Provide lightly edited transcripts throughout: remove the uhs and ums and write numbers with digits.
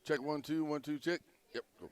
Check 1 2 1 2 check. Yep. Go.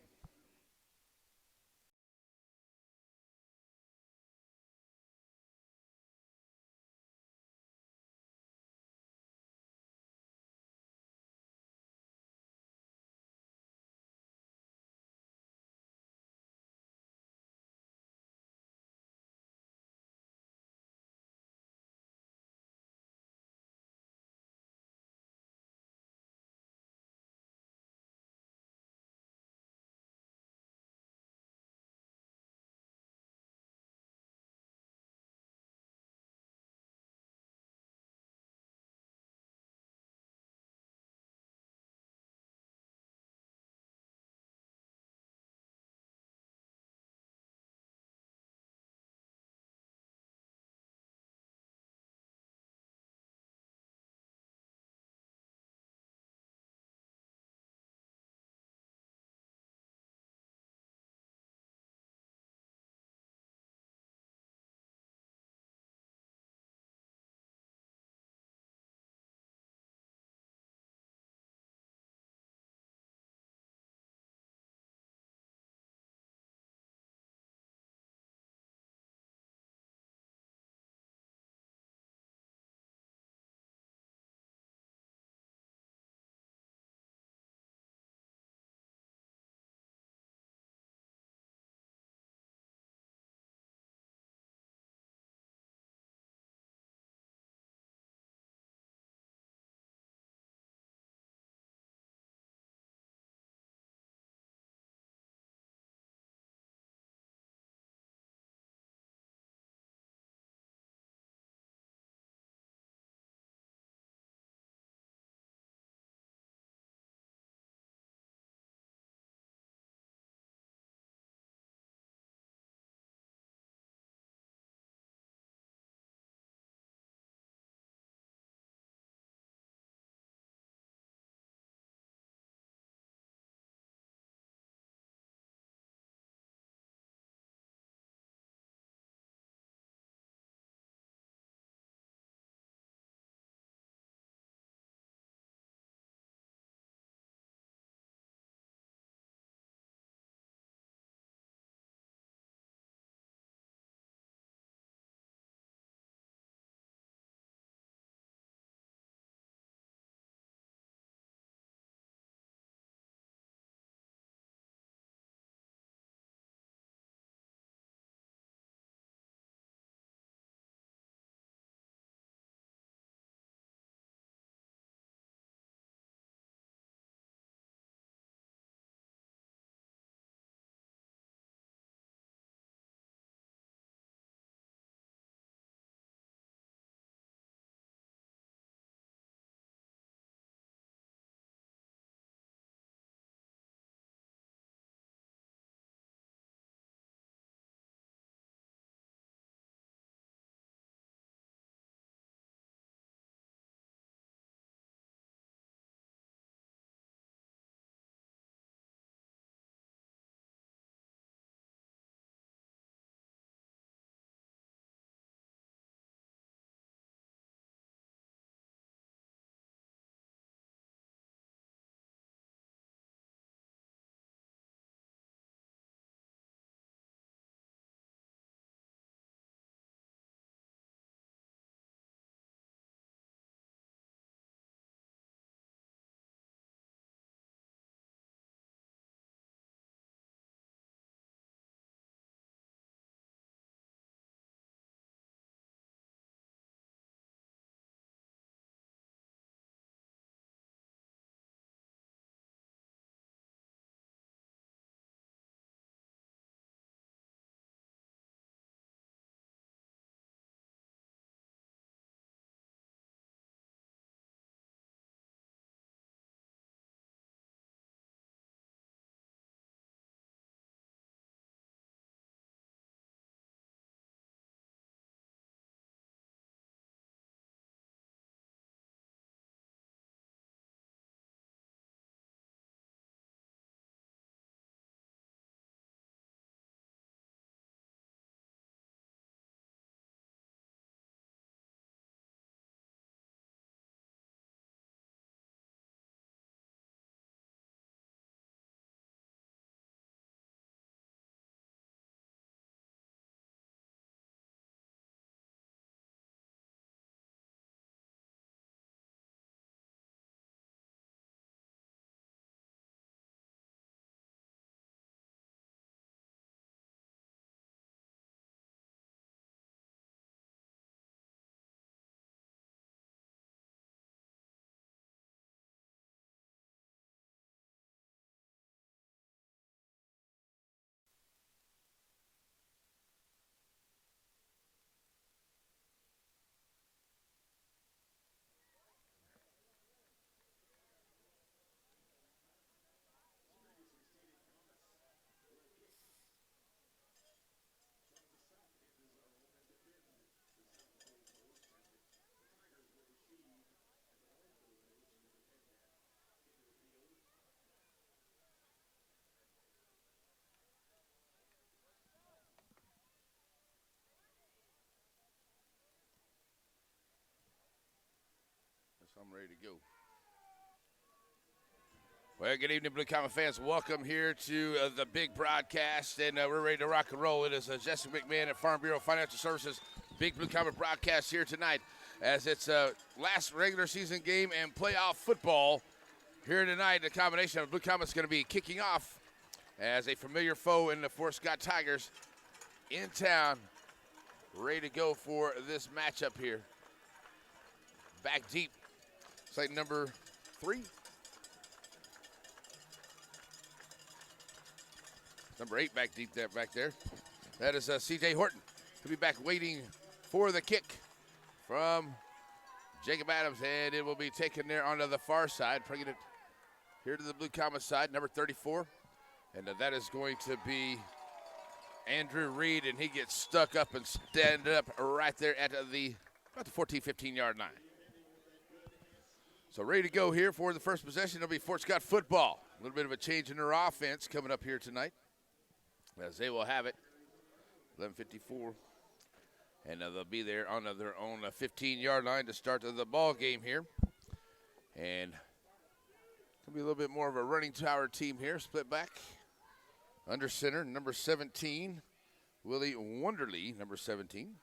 I'm ready to go. Well, good evening, Blue Comet fans. Welcome here to the big broadcast, and we're ready to rock and roll. It is Jesse McMahon at Farm Bureau Financial Services. Big Blue Comet broadcast here tonight as it's last regular season game and playoff football here tonight. The combination of Blue Comet's going to be kicking off as a familiar foe in the Fort Scott Tigers in town, ready to go for this matchup here. Back deep, site number 3. Number 8 back deep there, back there. That is C.J. Horton. He'll be back waiting for the kick from Jacob Adams, and it will be taken there onto the far side, bringing it here to the Blue Comet side, number 34. And that is going to be Andrew Reed, and he gets stuck up and stand up right there at about the 14, 15-yard line. So ready to go here for the first possession. It'll be Fort Scott football. A little bit of a change in their offense coming up here tonight, as they will have it, 11:54. And they'll be there on their own 15-yard line to start the ball game here. And it'll be a little bit more of a running tower team here, split back. Under center, number 17, Willie Wonderly, number 17.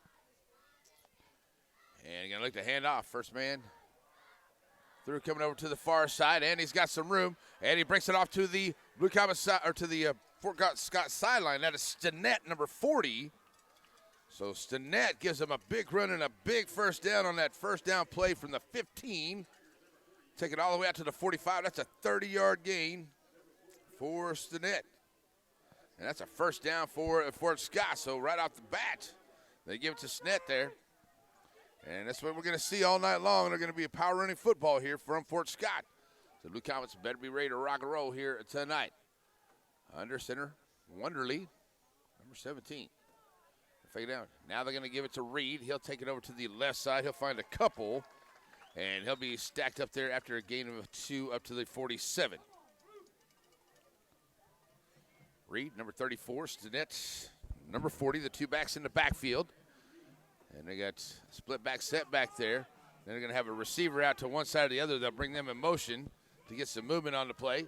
And going to look to hand off. First man through, coming over to the far side, and he's got some room. And he breaks it off to the Blue Comet side, or to the Fort Scott sideline. That is Stinnett, number 40. So Stinnett gives him a big run and a big first down on that first down play from the 15. Take it all the way out to the 45. That's a 30-yard gain for Stinnett. And that's a first down for Fort Scott. So right off the bat, they give it to Stinnett there. And that's what we're going to see all night long. They're going to be a power running football here from Fort Scott. So Blue Comets better be ready to rock and roll here tonight. Under center, Wonderly, number 17. Fade out. Now they're going to give it to Reed. He'll take it over to the left side. He'll find a couple, and he'll be stacked up there after a gain of 2 up to the 47. Reed, number 34. Stinnett, number 40. The two backs in the backfield. And they got split back set back there. Then they're going to have a receiver out to one side or the other. They'll bring them in motion to get some movement on the play.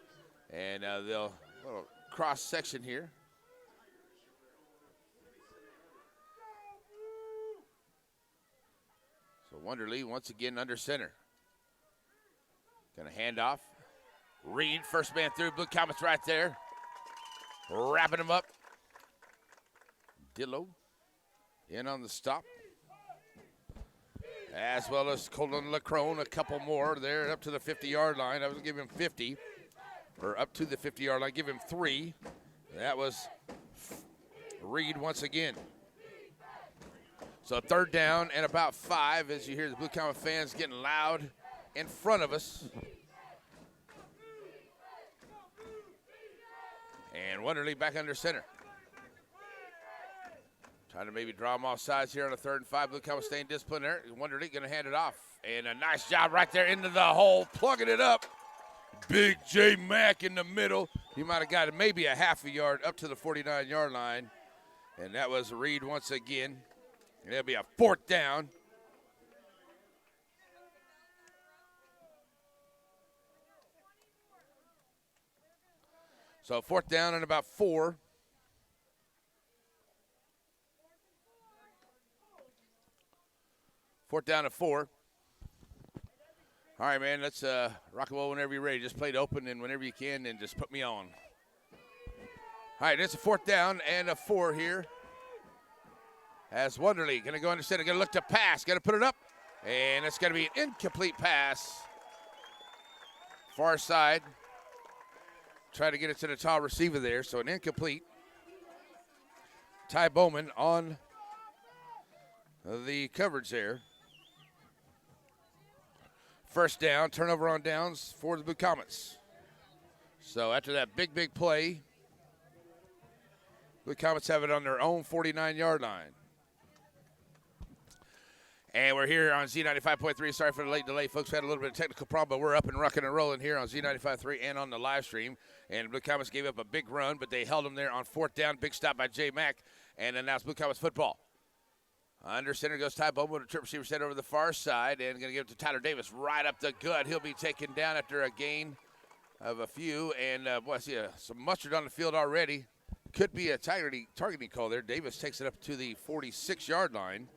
And they'll little cross section here. So Wonderly once again under center. Going to hand off. Reed, first man through. Blue Comets right there. Wrapping him up. Dillo in on the stop. As well as Colton Lacrone, a couple more there up to the 50-yard line. I was going to give him 50, or up to the 50-yard line. Give him 3. That was Reed once again. So third down and about 5 as you hear the Blue Comet fans getting loud in front of us. And Wonderly back under center. Trying to maybe draw them off sides here on a 3rd and 5. Blue Comet staying disciplined there. Wonderly going to hand it off. And a nice job right there into the hole, plugging it up. Big J Mack in the middle. He might have got it maybe a half a yard up to the 49-yard line. And that was Reed once again. And it'll be a 4th down. So 4th down and about 4. Fourth down and 4. All right, man, let's rock and roll whenever you're ready. Just play it open and whenever you can, and just put me on. All right, it's a 4th down and a 4 here. As Wonderly going to go under center, going to look to pass, going to put it up, and it's going to be an incomplete pass. Far side. Try to get it to the tall receiver there, so an incomplete. Ty Bowman on the coverage there. First down, turnover on downs for the Blue Comets. So after that big play, Blue Comets have it on their own 49-yard line. And we're here on Z95.3. Sorry for the late delay, folks. We had a little bit of technical problem, but we're up and rocking and rolling here on Z95.3 and on the live stream. And Blue Comets gave up a big run, but they held them there on 4th down. Big stop by J Mack. And then now it's Blue Comets football. Under center goes Ty Bowman with a trip receiver set over the far side and going to give it to Tyler Davis right up the gut. He'll be taken down after a gain of a few. And, boy, I see some mustard on the field already. Could be a targeting call there. Davis takes it up to the 46-yard line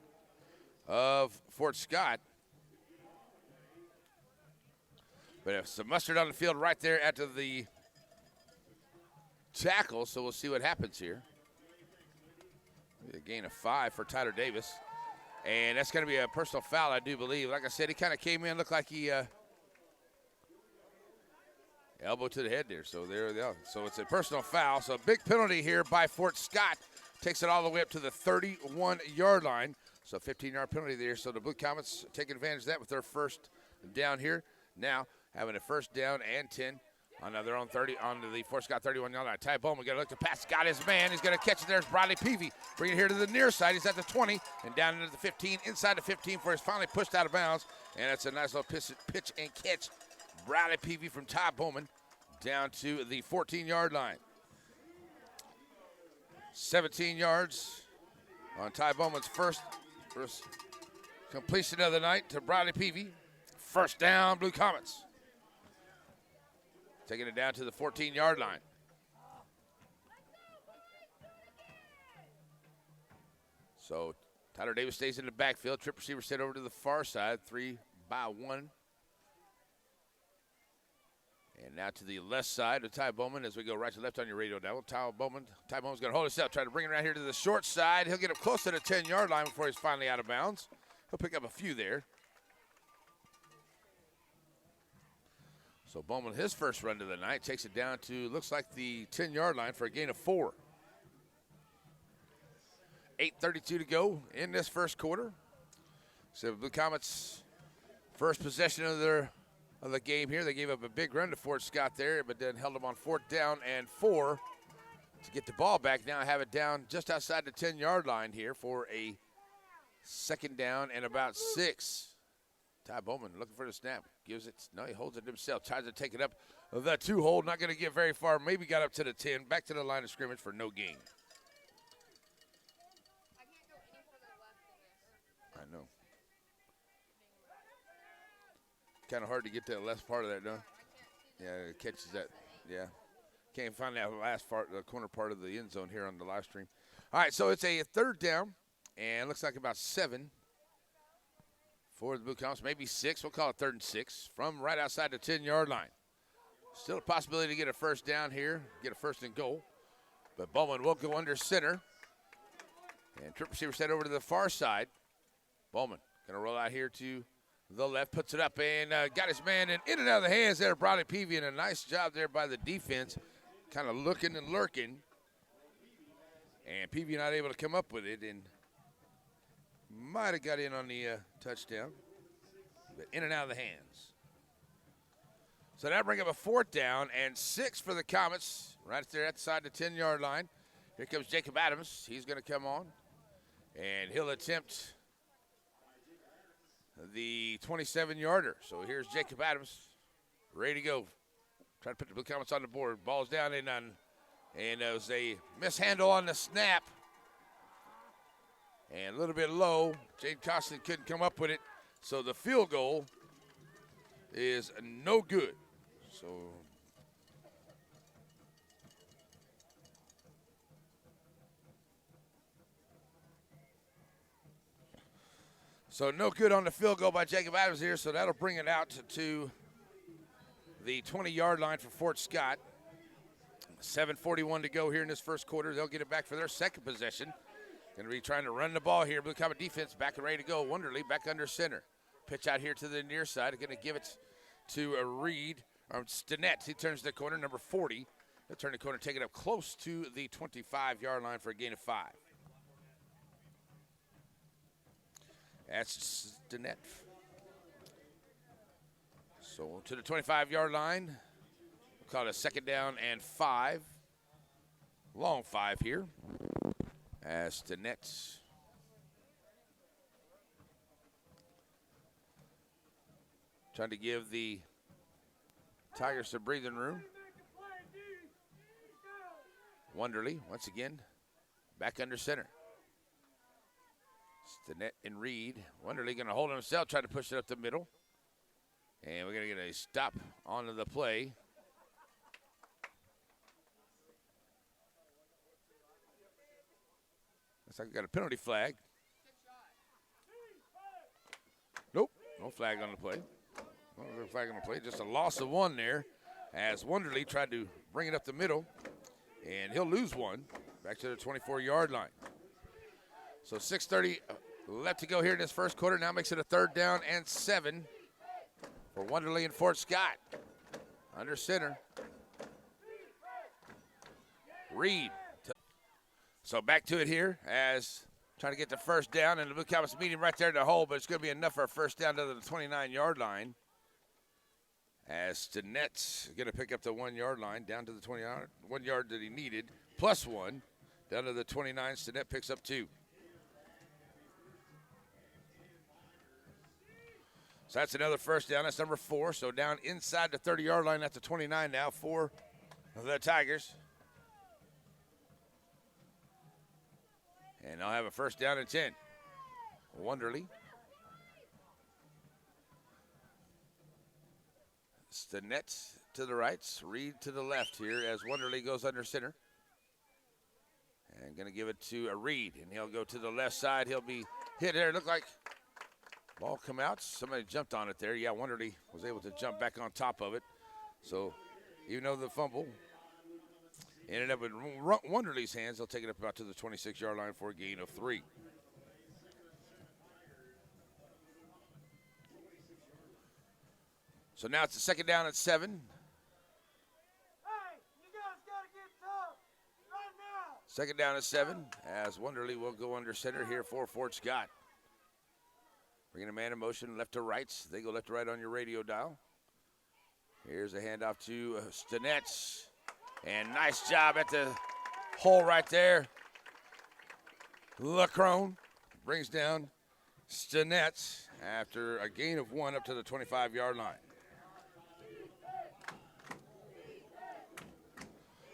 of Fort Scott. But some mustard on the field right there after the tackle, so we'll see what happens here. A gain of 5 for Tyler Davis. And that's going to be a personal foul, I do believe. Like I said, he kind of came in, looked like he elbow to the head there. So there they are. So it's a personal foul. So a big penalty here by Fort Scott. Takes it all the way up to the 31-yard line. So a 15-yard penalty there. So the Blue Comets taking advantage of that with their first down here. Now having a first down and 10. On their own 30, on the Fort Scott 31-yard line. Ty Bowman got to look to pass. Got his man. He's going to catch it. There's Bradley Peavy. Bring it here to the near side. He's at the 20 and down into the 15. Inside the 15 before he's finally pushed out of bounds. And that's a nice little pitch and catch. Bradley Peavy from Ty Bowman down to the 14-yard line. 17 yards on Ty Bowman's first completion of the night to Bradley Peavy. First down, Blue Comets. Taking it down to the 14-yard line. So Tyler Davis stays in the backfield. Trip receiver set over to the far side, 3-1. And now to the left side of Ty Bowman as we go right to left on your radio dial. Ty Bowman's going to hold us up, try to bring it around here to the short side. He'll get up close to the 10-yard line before he's finally out of bounds. He'll pick up a few there. So Bowman, his first run of the night, takes it down to, looks like the 10-yard line for a gain of 4. 8:32 to go in this first quarter. So Blue Comets' first possession of the game here. They gave up a big run to Fort Scott there, but then held them on 4th down and 4 to get the ball back. Now have it down just outside the 10-yard line here for a second down and about 6. Ty Bowman looking for the snap. Gives it. No, he holds it himself. Tries to take it up the 2-hole. Not going to get very far. Maybe got up to the 10. Back to the line of scrimmage for no gain. I know. Kind of hard to get to the left part of that, though. Yeah, it catches that. Yeah. Can't find that last part, the corner part of the end zone here on the live stream. All right, so it's a 3rd down, and looks like about 7. For the Blue Comets, maybe 6. We'll call it 3rd and 6 from right outside the 10-yard line. Still a possibility to get a first down here, get a 1st and goal. But Bowman will go under center. And trip receiver set over to the far side. Bowman going to roll out here to the left, puts it up and got his man in and out of the hands there, Bradley Peavy, and a nice job there by the defense, kind of looking and lurking. And Peavy not able to come up with it, and might have got in on the touchdown, but in and out of the hands. So that brings up a 4th down and 6 for the Comets, right there outside the 10-yard line. Here comes Jacob Adams. He's going to come on, and he'll attempt the 27-yarder. So here's Jacob Adams, ready to go. Try to put the Blue Comets on the board. Ball's down and it was a mishandle on the snap. And a little bit low. Jade Costin couldn't come up with it. So the field goal is no good. So no good on the field goal by Jacob Adams here. So that'll bring it out to the 20-yard line for Fort Scott. 7:41 to go here in this first quarter. They'll get it back for their second possession. Going to be trying to run the ball here. Blue Comet defense back and ready to go. Wonderly back under center. Pitch out here to the near side. Going to give it to a Reed, or Stinnett. He turns the corner, number 40. He'll turn the corner, take it up close to the 25-yard line for a gain of 5. That's Stinnett. So to the 25-yard line. We'll call it a second down and 5. Long 5 here. As Stinnett trying to give the Tigers some breathing room. Wonderly, once again, back under center. Stinnett and Reed. Wonderly going to hold himself, try to push it up the middle. And we're going to get a stop onto the play. Looks like we got a penalty flag. Nope, no flag on the play. No flag on the play, just a loss of one there as Wonderly tried to bring it up the middle, and he'll lose one back to the 24-yard line. So 6:30 left to go here in this first quarter. Now makes it a 3rd down and 7 for Wonderly and Fort Scott. Under center. Reed. So back to it here as trying to get the first down, and the Blue Comets meeting right there in the hole, but it's going to be enough for a first down to the 29-yard line. As Stinnett's going to pick up the 1-yard line down to the 20-yard, 1 yard that he needed, plus 1, down to the 29. Stinnett picks up 2. So that's another first down. That's number 4. So down inside the 30-yard line at the 29 now for the Tigers. And they'll have a first down and 10. Wonderly. Stinnett to the right, Reed to the left here as Wonderly goes under center. And going to give it to a Reed, and he'll go to the left side. He'll be hit there. Looked like ball come out. Somebody jumped on it there. Yeah, Wonderly was able to jump back on top of it. So even though the fumble ended up in Wonderly's hands, they'll take it up about to the 26-yard line for a gain of 3. So now it's a 2nd down and 7. Hey, you guys got to get tough right now. 2nd down and 7 as Wonderly will go under center here for Fort Scott. Bringing a man in motion left to right. They go left to right on your radio dial. Here's a handoff to Stinnett. And nice job at the hole right there. Lacrone brings down Stinnett after a gain of 1 up to the 25-yard line.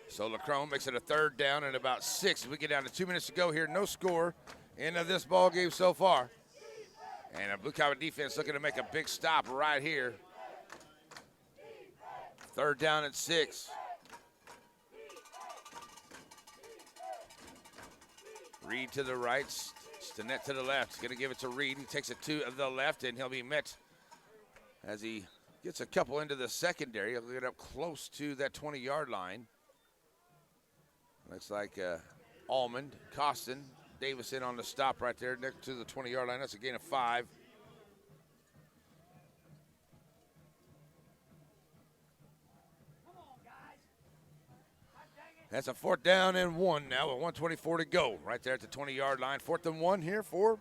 So Lacrone makes it a 3rd down and about 6. We get down to 2 minutes to go here. No score in this ball game so far. And a Blue Comet defense looking to make a big stop right here. 3rd down and 6. Reed to the right, Stinnett to the left. He's going to give it to Reed. He takes it to the left, and he'll be met as he gets a couple into the secondary. He'll get up close to that 20-yard line. Looks like Almond, Costin, Davison on the stop right there next to the 20-yard line. That's a gain of 5. That's a 4th down and 1 now with 1:24 to go. Right there at the 20-yard line. 4th and 1 here for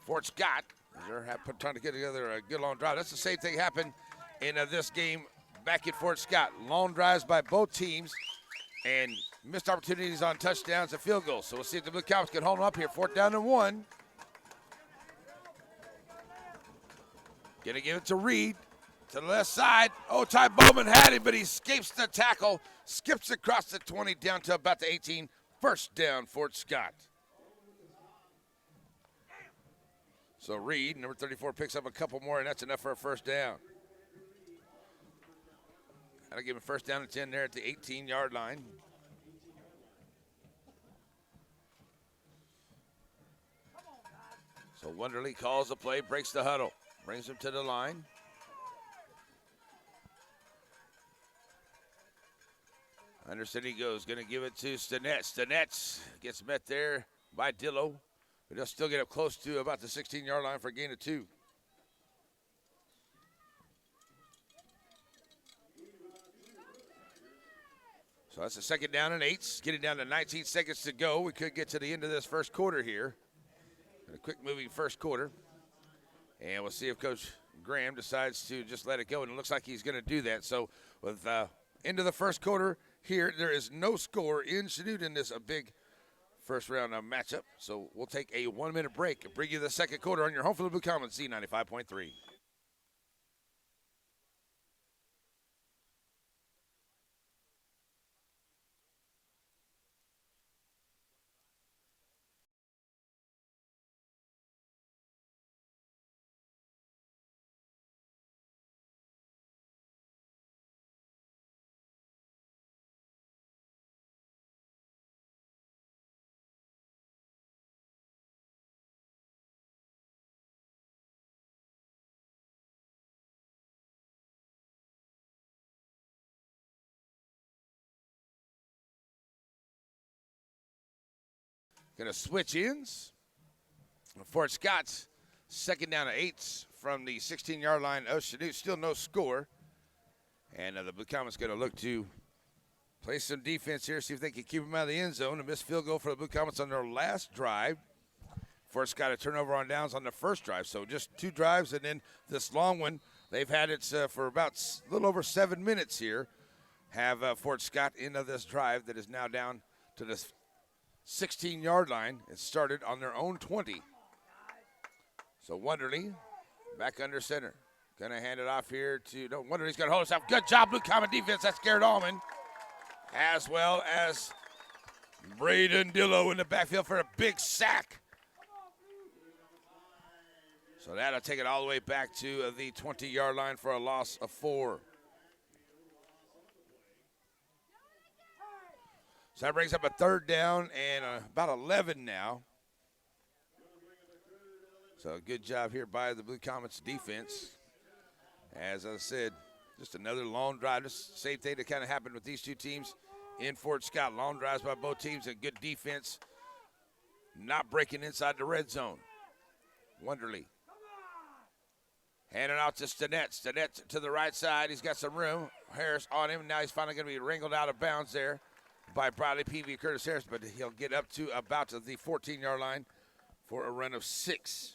Fort Scott. They're trying to get together a good long drive. That's the same thing happened in this game back at Fort Scott. Long drives by both teams and missed opportunities on touchdowns and field goals. So we'll see if the Blue Comets can hold them up here. 4th down and 1. Gonna give it to Reed. To the left side. Oh, Ty Bowman had him, but he escapes the tackle. Skips across the 20 down to about the 18. First down, Fort Scott. So Reed, number 34, picks up a couple more, and that's enough for a first down. That'll give him a first down and 10 there at the 18-yard line. So Wonderly calls the play, breaks the huddle, brings him to the line. Anderson he goes, going to give it to Stinnett. Stinnett gets met there by Dillo, but he'll still get up close to about the 16-yard line for a gain of 2. So that's a 2nd down and 8. Getting down to 19 seconds to go. We could get to the end of this first quarter here. A quick moving first quarter. And we'll see if Coach Graham decides to just let it go, and it looks like he's going to do that. So with end of the first quarter here, there is no score in Chanute in this a big first round matchup. So we'll take a 1-minute break and bring you the second quarter on your home for the Blue Comets, Z95.3. Going to switch ends. Fort Scott's second down and 8 from the 16-yard line of Chanute. Still no score. And the Blue Comets going to look to play some defense here, see if they can keep them out of the end zone. A missed field goal for the Blue Comets on their last drive. Fort Scott a turnover on downs on the first drive. So just 2 drives, and then this long one. They've had it for about a little over 7 minutes here. Have Fort Scott into this drive that is now down to the 16-yard line. It started on their own 20. So Wonderly back under center. Going to hand it off here to, no, Wonderly's going to hold us up. Good job, Blue Comet defense. That's Garrett Almond. As well as Braden Dillo in the backfield for a big sack. So that'll take it all the way back to the 20-yard line for a loss of 4. So that brings up a third down and about 11 now. So a good job here by the Blue Comets defense. As I said, just another long drive. Just same thing that kind of happened with these two teams in Fort Scott. Long drives by both teams and good defense. Not breaking inside the red zone. Wonderly. Handing out to Stinnett. Stinnett to the right side. He's got some room. Harris on him. Now he's finally going to be wrangled out of bounds there by Bradley Peavy, Curtis Harris, but he'll get up to about the 14-yard line for a run of 6.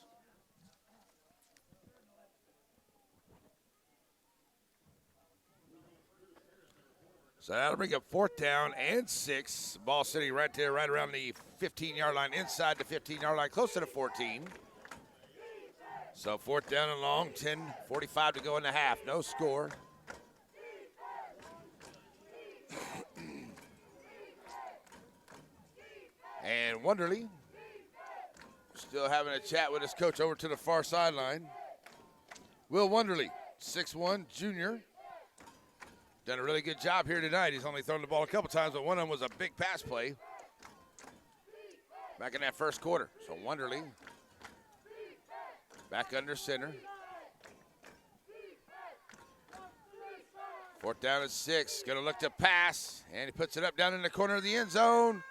So that'll bring up 4th down and 6. Ball sitting right there, right around the 15-yard line, inside the 15-yard line, close to the 14. So 4th down and long, 10:45 to go in the half. No score. And Wonderly still having a chat with his coach over to the far sideline. Will Wonderly, 6'1", junior. Done a really good job here tonight. He's only thrown the ball a couple times, but one of them was a big pass play back in that first quarter. So Wonderly back under center. 4th down and 6. Going to look to pass, and he puts it up down in the corner of the end zone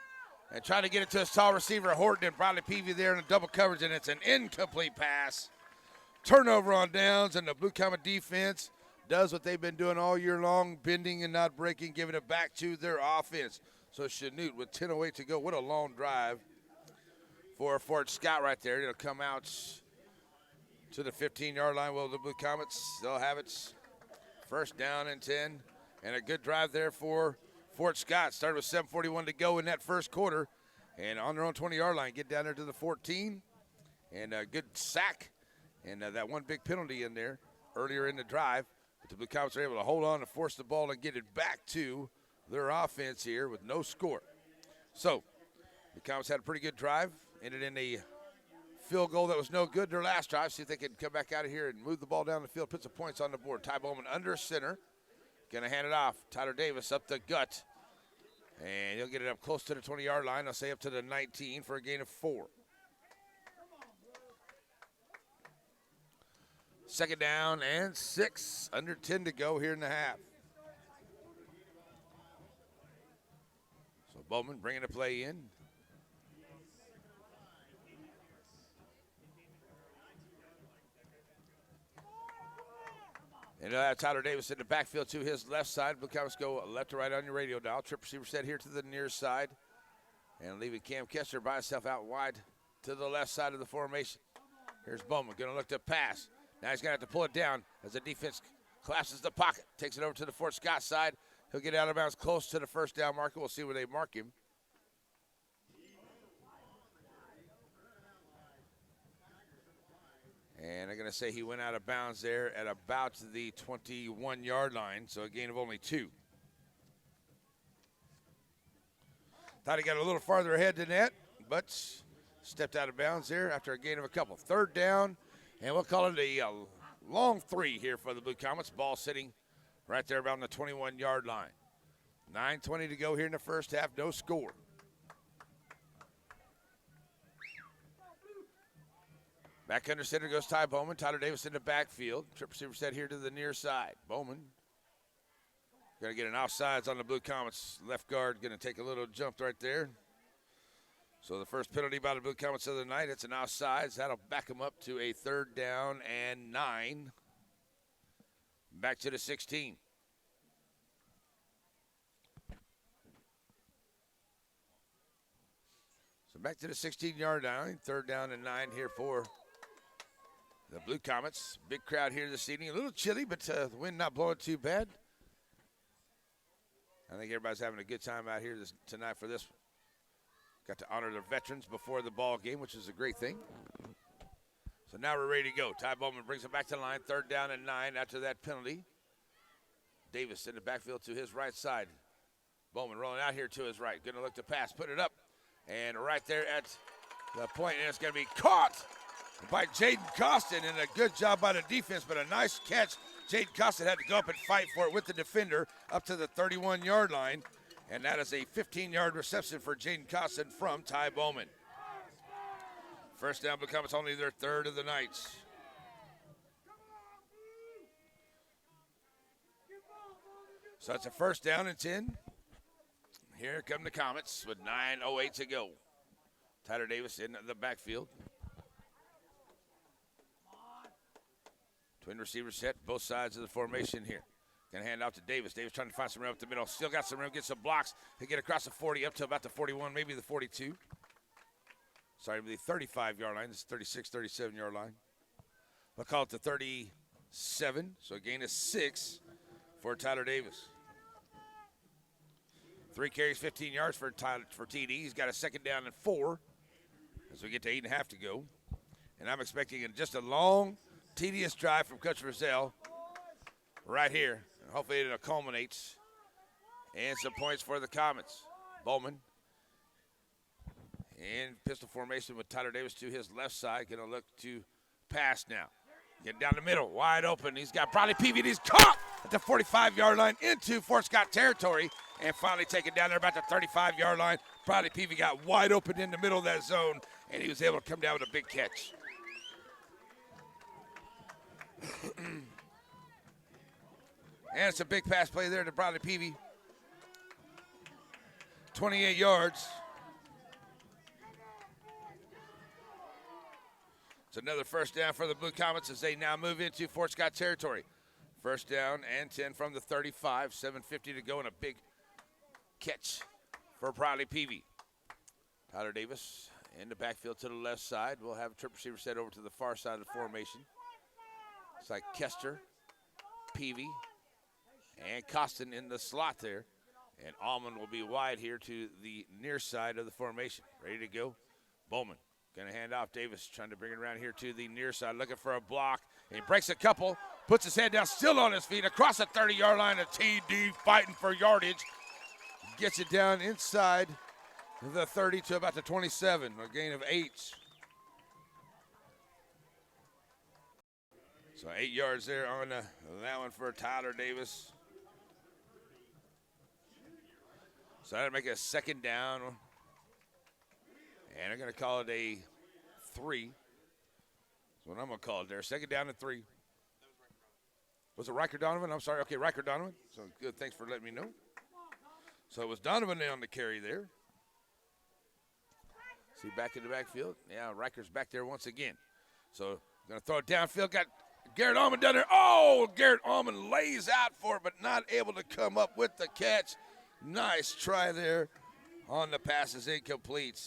and trying to get it to his tall receiver, Horton, and Bradley Peavy there in a double coverage, and it's an incomplete pass. Turnover on downs, and the Blue Comet defense does what they've been doing all year long, bending and not breaking, giving it back to their offense. So Chanute with 10:08 to go. What a long drive for Fort Scott right there. It'll come out to the 15-yard line. Well, the Blue Comets, they'll have it 1st down and 10. And a good drive there for Fort Scott. Started with 7:41 to go in that first quarter. And on their own 20-yard line, get down there to the 14. And a good sack. And that one big penalty in there earlier in the drive. But the Blue Comets are able to hold on and force the ball and get it back to their offense here with no score. So the Comets had a pretty good drive. Ended in a field goal that was no good their last drive. See if they can come back out of here and move the ball down the field, put some points on the board. Ty Bowman under center. Going to hand it off. Tyler Davis up the gut. And he'll get it up close to the 20-yard line. I'll say up to the 19 for a gain of 4. 2nd down and 6. Under 10 to go here in the half. So Bowman bringing the play in. And they'll have Tyler Davis in the backfield to his left side. Blue Comets go left to right on your radio dial. Trip receiver set here to the near side. And leaving Cam Kessler by himself out wide to the left side of the formation. Here's Bowman going to look to pass. Now he's going to have to pull it down as the defense collapses the pocket. Takes it over to the Fort Scott side. He'll get out of bounds close to the 1st down marker. We'll see where they mark him. And I'm going to say he went out of bounds there at about the 21-yard line, so a gain of only 2. Thought he got a little farther ahead than that, but stepped out of bounds there after a gain of a couple. 3rd down, and we'll call it a long 3 here for the Blue Comets. Ball sitting right there around the 21-yard line. 9:20 to go here in the first half, no score. Back under center goes Ty Bowman. Tyler Davis in the backfield. Trip receiver set here to the near side. Bowman going to get an offsides on the Blue Comets. Left guard going to take a little jump right there. So the first penalty by the Blue Comets of the night, it's an offsides. That'll back them up to a 3rd down and 9. Back to the 16. So back to the 16-yard line, 3rd down and 9 here for the Blue Comets. Big crowd here this evening. A little chilly, but the wind not blowing too bad. I think everybody's having a good time out here tonight for this one. Got to honor the veterans before the ball game, which is a great thing. So now we're ready to go. Ty Bowman brings it back to the line, 3rd down and 9 after that penalty. Davis in the backfield to his right side. Bowman rolling out here to his right. Going to look to pass, put it up. And right there at the point, and it's going to be caught by Jaden Costin. And a good job by the defense, but a nice catch. Jaden Costin had to go up and fight for it with the defender up to the 31-yard line. And that is a 15-yard reception for Jaden Costin from Ty Bowman. First down becomes only their 3rd of the night. So it's a 1st down and 10. Here come the Comets with 9:08 to go. Tyler Davis in the backfield. Twin receiver set, both sides of the formation here. Gonna hand off to Davis. Davis trying to find some room up the middle. Still got some room, get some blocks. He get across the 40 up to about the 41, maybe the 42. Sorry, the 35-yard line. This is 36, 37-yard line. We'll call it the 37. So a gain of 6 for Tyler Davis. 3 carries, 15 yards for TD. He's got a 2nd down and 4 as we get to 8.5 to go. And I'm expecting just a long, tedious drive from Coach Roselle right here. Hopefully it culminates. And some points for the Comets. Bowman in pistol formation with Tyler Davis to his left side. Going to look to pass now. Getting down the middle, wide open. He's got probably Peavy. He's caught at the 45-yard line into Fort Scott territory. And finally taken down there about the 35-yard line. Probably Peavy got wide open in the middle of that zone. And he was able to come down with a big catch. And it's a big pass play there to Bradley Peavy. 28 yards. It's another 1st down for the Blue Comets as they now move into Fort Scott territory. 1st down and 10 from the 35. 7:50 to go and a big catch for Bradley Peavy. Tyler Davis in the backfield to the left side. We'll have a trip receiver set over to the far side of the formation. It's like Kester, Peavy, and Costin in the slot there. And Almond will be wide here to the near side of the formation. Ready to go. Bowman going to hand off. Davis trying to bring it around here to the near side, looking for a block. And he breaks a couple, puts his head down, still on his feet, across the 30-yard line. A TD fighting for yardage. Gets it down inside the 30 to about the 27, a gain of 8. So 8 yards there on that one for Tyler Davis. So that'll make it a 2nd down. And they're going to call it a 3. That's what I'm going to call it there. 2nd down and 3. Was it Riker Donovan? I'm sorry. Okay, Riker Donovan. So good. Thanks for letting me know. So it was Donovan on the carry there. See back in the backfield. Yeah, Riker's back there once again. So going to throw it downfield. Got Garrett Almond down there. Oh, Garrett Almond lays out for it, but not able to come up with the catch. Nice try there on the pass is incomplete.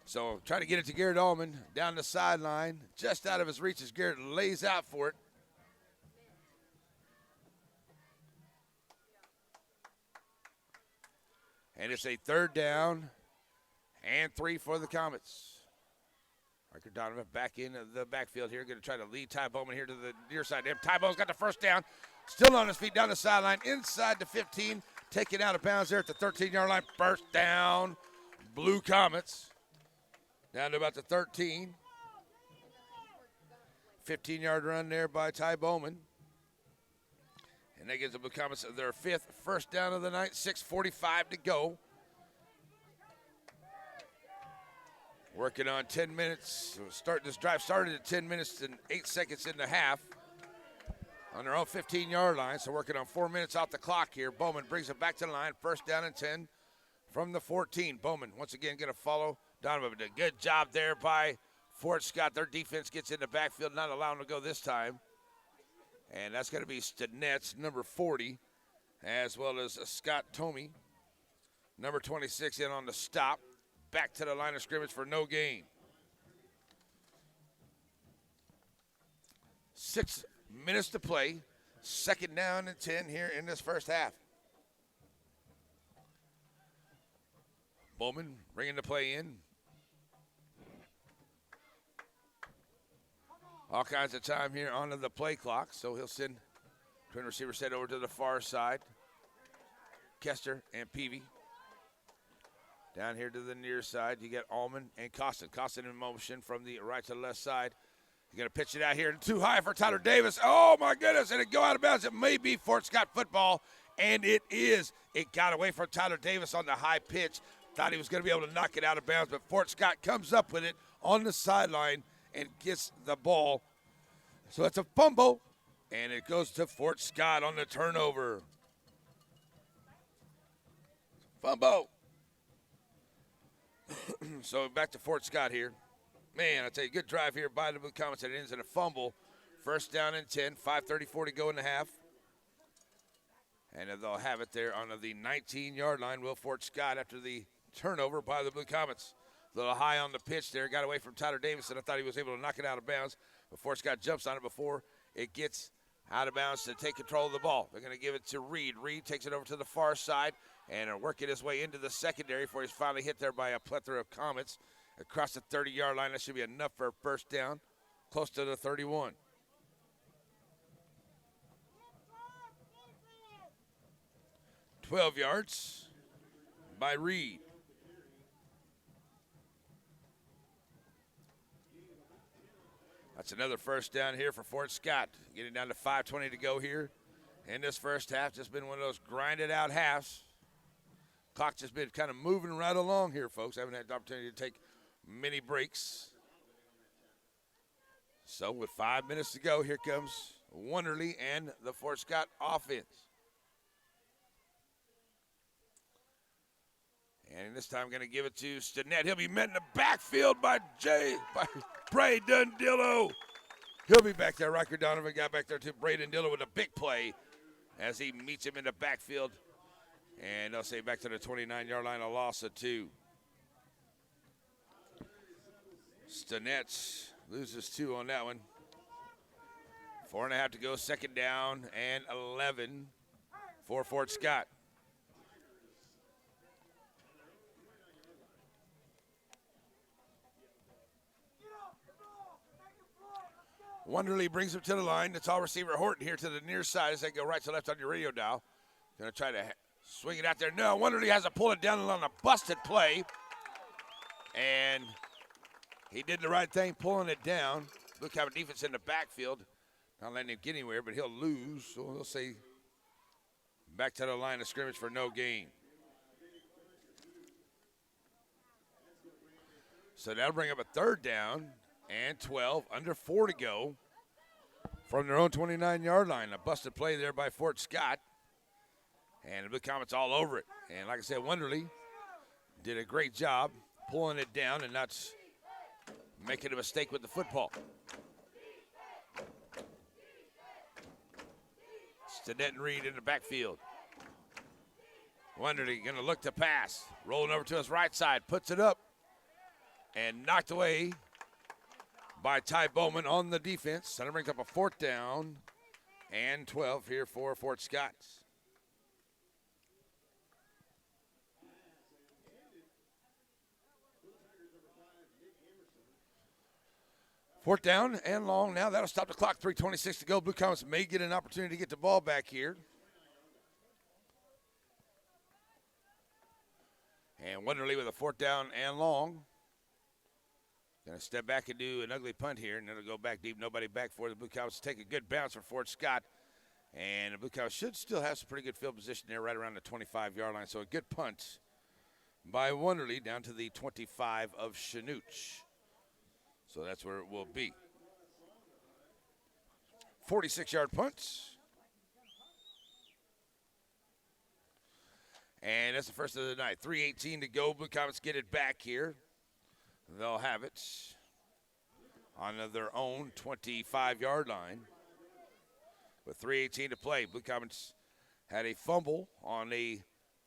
So trying to get it to Garrett Almond down the sideline. Just out of his reach as Garrett lays out for it. And it's a 3rd down and 3 for the Comets. Riker Donovan back in the backfield here. Going to try to lead Ty Bowman here to the near side. Ty Bowman's got the 1st down. Still on his feet down the sideline. Inside the 15. Taken out of bounds there at the 13-yard line. 1st down. Blue Comets. Down to about the 13. 15-yard run there by Ty Bowman. And that gives the Blue Comets their 5th 1st down of the night. 6:45 to go. Working on 10 minutes. This drive started at 10 minutes and 8 seconds in the half. on their own 15-yard line. So working on 4 minutes off the clock here. Bowman brings it back to the line. First down and 10 from the 14. Bowman once again going to follow Donovan. A good job there by Fort Scott. Their defense gets in the backfield, not allowing them to go this time. And that's going to be Stinnett's number 40, as well as Scott Tomey, number 26, in on the stop. Back to the line of scrimmage for no gain. 6 minutes to play. Second down and 10 here in this first half. Bowman bringing the play in. All kinds of time here on the play clock, so he'll send twin receiver set over to the far side. Kester and Peavy. Down here to the near side, you get Almond and Costin. Costin in motion from the right to the left side. You're going to pitch it out here too high for Tyler Davis. Oh, my goodness, and it go out of bounds. It may be Fort Scott football, and it is. It got away from Tyler Davis on the high pitch. Thought he was going to be able to knock it out of bounds, but Fort Scott comes up with it on the sideline and gets the ball. So it's a fumble, and it goes to Fort Scott on the turnover. Fumble. So back to Fort Scott here. Man, I tell you, good drive here by the Blue Comets. It ends in a fumble. First down and 10, 5:34 to go in the half. And they'll have it there on the 19-yard line. Will Fort Scott after the turnover by the Blue Comets. A little high on the pitch there. Got away from Tyler Davis, and I thought he was able to knock it out of bounds. But Fort Scott jumps on it before it gets out of bounds to take control of the ball. They're going to give it to Reed. Reed takes it over to the far side and working his way into the secondary before he's finally hit there by a plethora of Comets. Across the 30-yard line, that should be enough for a first down, close to the 31. "12 yards by Reed. That's another first down here for Fort Scott. Getting down to 5:20 to go here in this first half. Just been one of those grinded out halves. Clock's just been kind of moving right along here, folks. I haven't had the opportunity to take many breaks. So with 5 minutes to go, here comes Wonderly and the Fort Scott offense. And this time going to give it to Stinnett. He'll be met in the backfield by Bray Dundillo. He'll be back there. Riker Donovan got back there to Bray Dundillo with a big play as he meets him in the backfield. And they'll say back to the 29-yard line, a loss of 2. Stinnett loses 2 on that one. 4.5 to go, second down and 11 for Fort Scott. Wonderly brings him to the line. It's all receiver Horton here to the near side as they go right to left on your radio dial. Going to try to swing it out there. No, Wonderly has to pull it down on a busted play. And he did the right thing, pulling it down. Look how defense in the backfield. Not letting him get anywhere, but he'll lose. So he'll say back to the line of scrimmage for no gain. So that'll bring up a third down and 12, under 4 to go from their own 29-yard line. A busted play there by Fort Scott. And the Blue Comets all over it. And like I said, Wonderly did a great job pulling it down and not making a mistake with the football. Stinnett and Reed in the backfield. Wonderly going to look to pass. Rolling over to his right side. Puts it up. And knocked away by Ty Bowman on the defense. So that brings up a fourth down and 12 here for Fort Scott. Fourth down and long now. That'll stop the clock. 3:26 to go. Blue Comets may get an opportunity to get the ball back here. And Wonderly with a fourth down and long. Going to step back and do an ugly punt here, and it'll go back deep. Nobody back for the Blue Comets. Take a good bounce for Fort Scott. And the Blue Comets should still have some pretty good field position there right around the 25-yard line. So a good punt by Wonderly down to the 25 of Chanute. So that's where it will be. 46-yard punt. And that's the first of the night. 3:18 to go. Blue Comets get it back here. They'll have it on their own 25-yard line with 3:18 to play. Blue Comets had a fumble on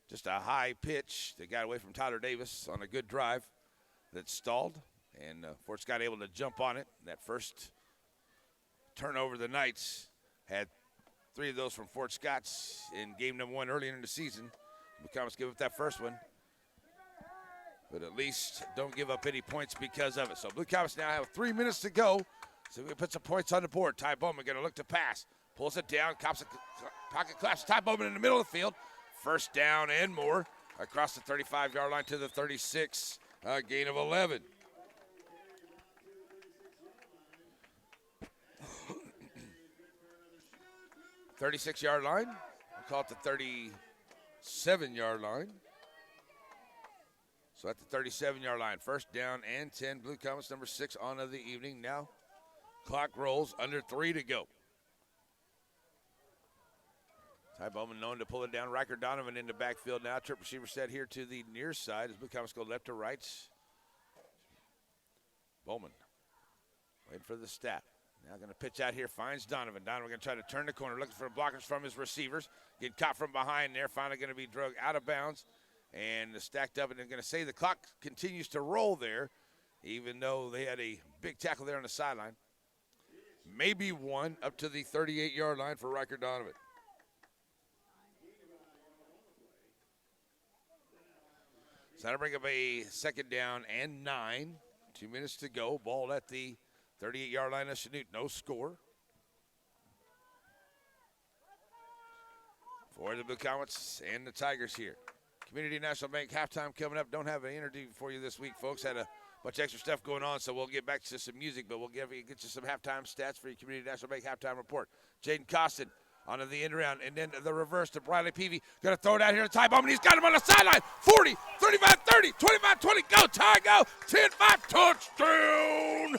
just a high pitch that got away from Tyler Davis on a good drive that stalled, and Fort Scott able to jump on it. That first turnover the Knights had 3 of those from Fort Scott's in game number 1 earlier in the season. Blue Comets give up that first one, but at least don't give up any points because of it. So Blue Comets now have 3 minutes to go. So we can put some points on the board. Ty Bowman going to look to pass. Pulls it down, cops a pocket collapse. Ty Bowman in the middle of the field. First down and more across the 35-yard line to the 36, gain of 11. (36-yard line. We'll call it the 37-yard line. So at the 37-yard line, first down and 10. Blue Comets number 6 on of the evening. Now clock rolls, under 3 to go. Ty Bowman known to pull it down. Riker Donovan in the backfield now. Trip receiver set here to the near side as Blue Comets go left to right. Bowman waiting for the snap. Now going to pitch out here, finds Donovan. Donovan going to try to turn the corner, looking for blockers from his receivers. Getting caught from behind there, finally going to be dragged out of bounds. And stacked up, and they're going to say the clock continues to roll there, even though they had a big tackle there on the sideline. Maybe one up to the 38-yard line for Riker Donovan. So that'll bring up a second down and 9. 2 minutes to go. Ball at the 38-yard line of Chanute. No score. For the Blue Comets and the Tigers here. Community National Bank halftime coming up. Don't have an interview for you this week, folks. Had a bunch of extra stuff going on, so we'll get back to some music, but we'll get you some halftime stats for your Community National Bank halftime report. Jaden Costin onto the end around, and then the reverse to Briley Peavy. Going to throw it out here to Ty Bowman. He's got him on the sideline. 40, 35, 30, 25, 20. Go, Ty, go. 10-5, touchdown.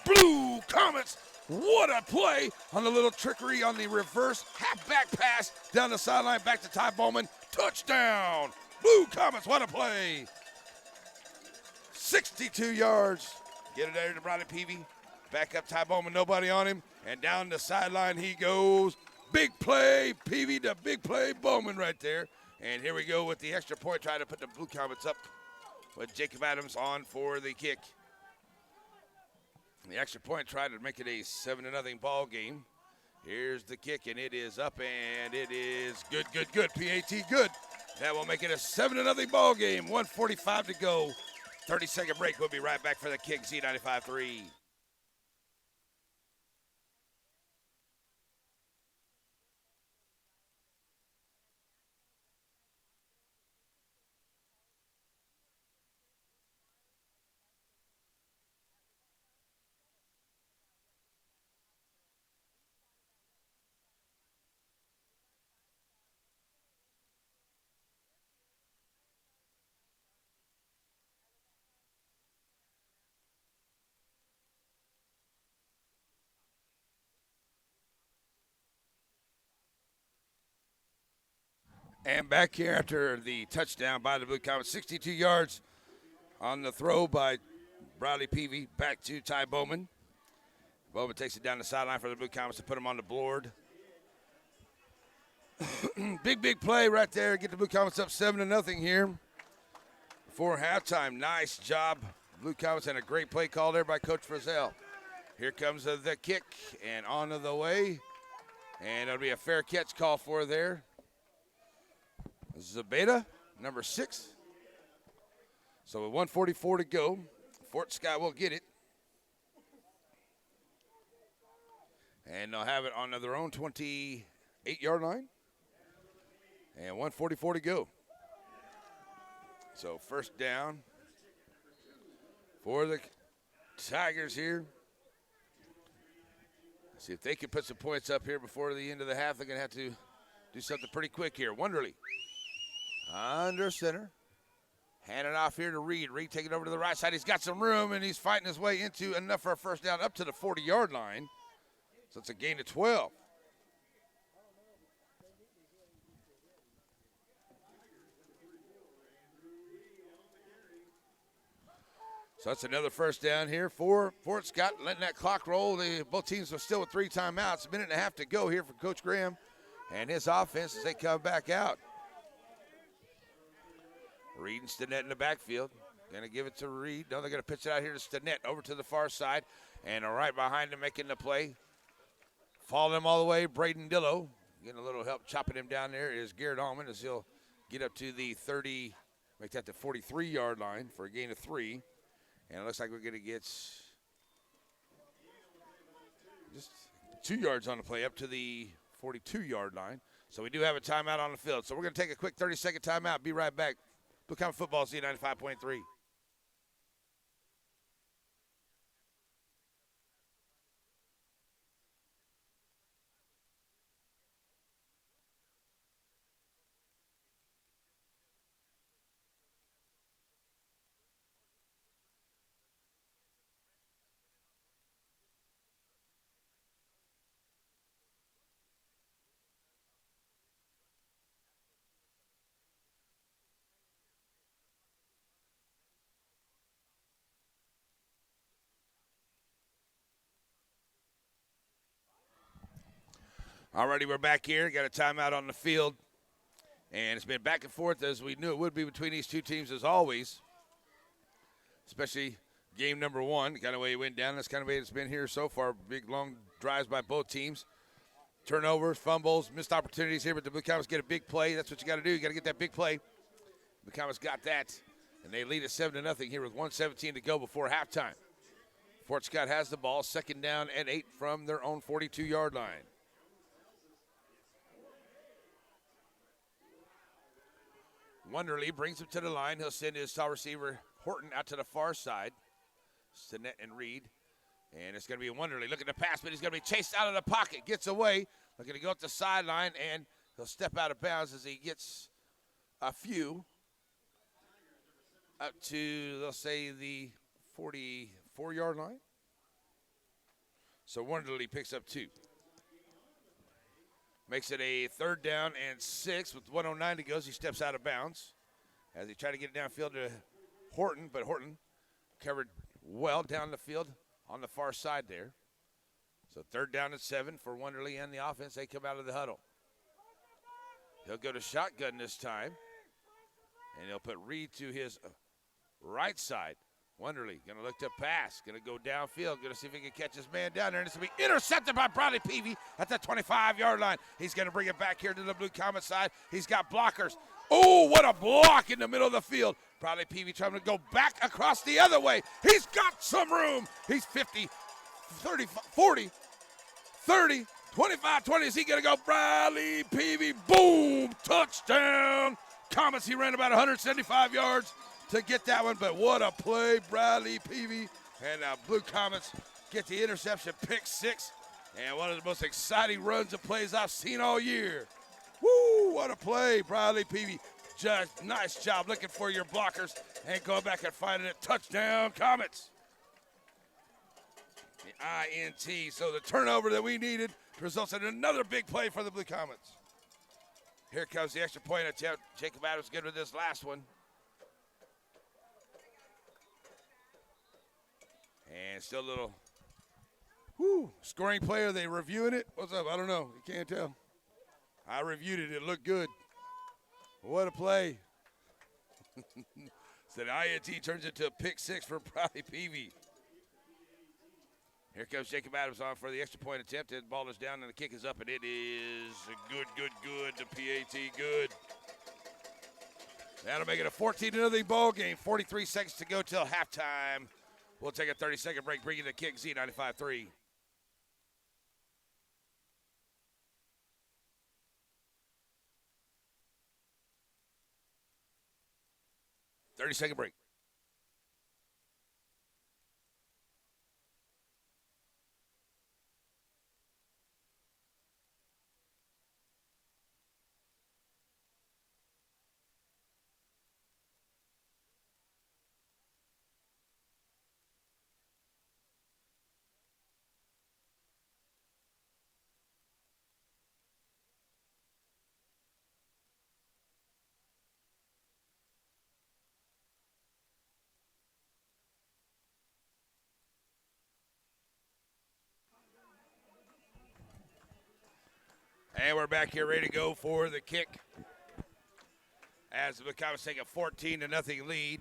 Blue Comets. What a play on the little trickery on the reverse halfback pass down the sideline back to Ty Bowman. Touchdown. Blue Comets, what a play. 62 yards. Get it there to Briley Peavy. Back up Ty Bowman, nobody on him. And down the sideline he goes. Big play, Peavy to big play, Bowman right there. And here we go with the extra point, trying to put the Blue Comets up with Jacob Adams on for the kick. The extra point tried to make it a 7-0 ball game. Here's the kick, and it is up, and it is good, good, good. PAT, good. That will make it a 7-0 ball game. 1:45 to go. 30-second break. We'll be right back for the kick. Z95.3. And back here after the touchdown by the Blue Comets, 62 yards on the throw by Briley Peavy back to Ty Bowman. Bowman takes it down the sideline for the Blue Comets to put him on the board. Big play right there. Get the Blue Comets up 7-0 here before halftime. Nice job. Blue Comets had a great play call there by Coach Frizzell. Here comes the kick and on the way. And it'll be a fair catch call for there. Zabeda, number 6. So with 1:44 to go, Fort Scott will get it. And they'll have it on their own 28-yard line. And 1:44 to go. So first down for the Tigers here. See if they can put some points up here before the end of the half. They're going to have to do something pretty quick here. Wonderly under center. Hand it off here to Reed. Reed taking it over to the right side. He's got some room, and he's fighting his way into enough for a first down up to the 40-yard line. So it's a gain of 12. So that's another first down here for Fort Scott, letting that clock roll. Both teams are still with 3 timeouts. A minute and a half to go here for Coach Graham and his offense as they come back out. Reed and Stinnett in the backfield. Going to give it to Reed. No, they're going to pitch it out here to Stinnett over to the far side. And right behind him making the play. Following him all the way, Braden Dillo. Getting a little help chopping him down there is Garrett Almond as he'll get up to the 30, make that the 43-yard line for a gain of 3. And it looks like we're going to get just 2 yards on the play up to the 42-yard line. So we do have a timeout on the field. So we're going to take a quick 30-second timeout. Be right back. Blue Comet Football, Z95.3. Alrighty, we're back here. Got a timeout on the field. And it's been back and forth as we knew it would be between these two teams as always. Especially game number 1, the kind of way it went down. That's kind of the way it's been here so far. Big, long drives by both teams. Turnovers, fumbles, missed opportunities here, but the Blue Comets get a big play. That's what you got to do. You got to get that big play. The Comets got that, and they lead at 7-0 here with 1:17 to go before halftime. Fort Scott has the ball, second down and 8 from their own 42-yard line. Wonderly brings him to the line. He'll send his tall receiver Horton out to the far side. Stinnett and Reed. And it's going to be Wonderly looking to pass, but he's going to be chased out of the pocket. Gets away. Looking to go up the sideline, and he'll step out of bounds as he gets a few. Up to, they'll say, the 44-yard line. So Wonderly picks up 2. Makes it a 3rd down and 6 with 1:09 to go as he steps out of bounds. As he tried to get it downfield to Horton, but Horton covered well down the field on the far side there. So 3rd down and 7 for Wonderly and the offense. They come out of the huddle. He'll go to shotgun this time. And he'll put Reed to his right side. Wonderly going to look to pass. Going to go downfield. Going to see if he can catch his man down there. And it's going to be intercepted by Bradley Peavy at the 25-yard line. He's going to bring it back here to the Blue Comet side. He's got blockers. Oh, what a block in the middle of the field. Bradley Peavy trying to go back across the other way. He's got some room. He's 50, 30, 40, 30, 25, 20. Is he going to go? Bradley Peavy, boom, touchdown. Comets, he ran about 175 yards to get that one, but what a play, Bradley Peavy. And Blue Comets get the interception, pick 6, and one of the most exciting runs and plays I've seen all year. Woo, what a play, Bradley Peavy. Just nice job looking for your blockers and going back and finding it. Touchdown, Comets. The INT, so the turnover that we needed results in another big play for the Blue Comets. Here comes the extra point attempt. Jacob Adams good with this last one. And still a little scoring play. Are they reviewing it? What's up? I don't know. You can't tell. I reviewed it. It looked good. What a play. So the INT turns into a pick 6 for Bradley Peavy. Here comes Jacob Adams on for the extra point attempt. The ball is down and the kick is up, and it is good. The PAT good. That'll make it a 14-0 ball game. 43 seconds to go till halftime. We'll take a 30-second break, bring you the kick, Z95.3. 30-second break. And we're back here ready to go for the kick. As the Comets take a 14-0 lead.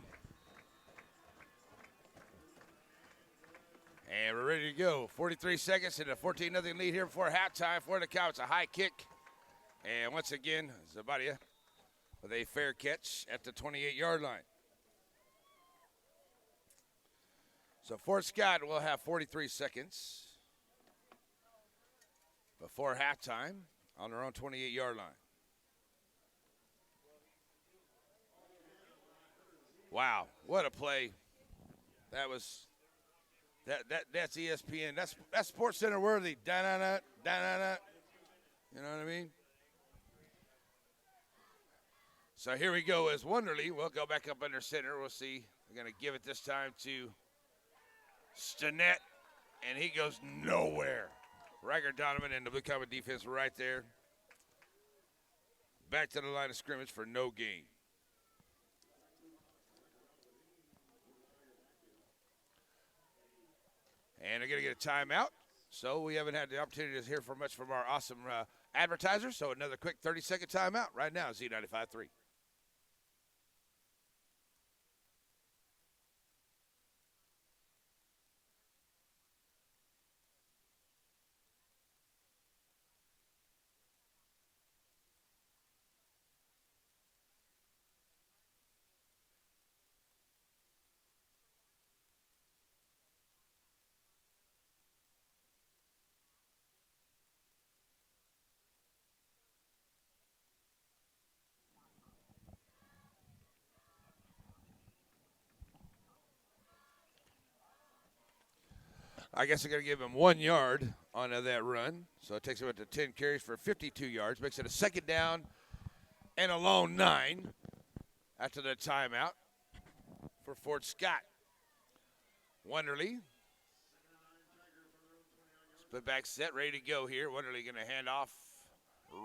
And we're ready to go. 43 seconds and a 14-0 lead here before halftime for the Comets. A high kick. And once again, Zabadia with a fair catch at the 28-yard line. So Fort Scott will have 43 seconds before halftime on their own 28-yard line. Wow, what a play. That was that's ESPN. That's Sports Center worthy. Da-na-na, da-na-na. You know what I mean? So here we go as Wonderly. We'll go back up under center. We'll see. We're going to give it this time to Stinnett, and he goes nowhere. Riker Donovan and the Blue Comet defense right there. Back to the line of scrimmage for no gain. And they're going to get a timeout. So we haven't had the opportunity to hear from much from our awesome advertisers. So another quick 30-second timeout right now, Z95.3. I guess they're going to give him 1 yard on that run. So it takes him up to 10 carries for 52 yards. Makes it a second down and a long 9 after the timeout for Fort Scott. Wonderly. Split back set, ready to go here. Wonderly going to hand off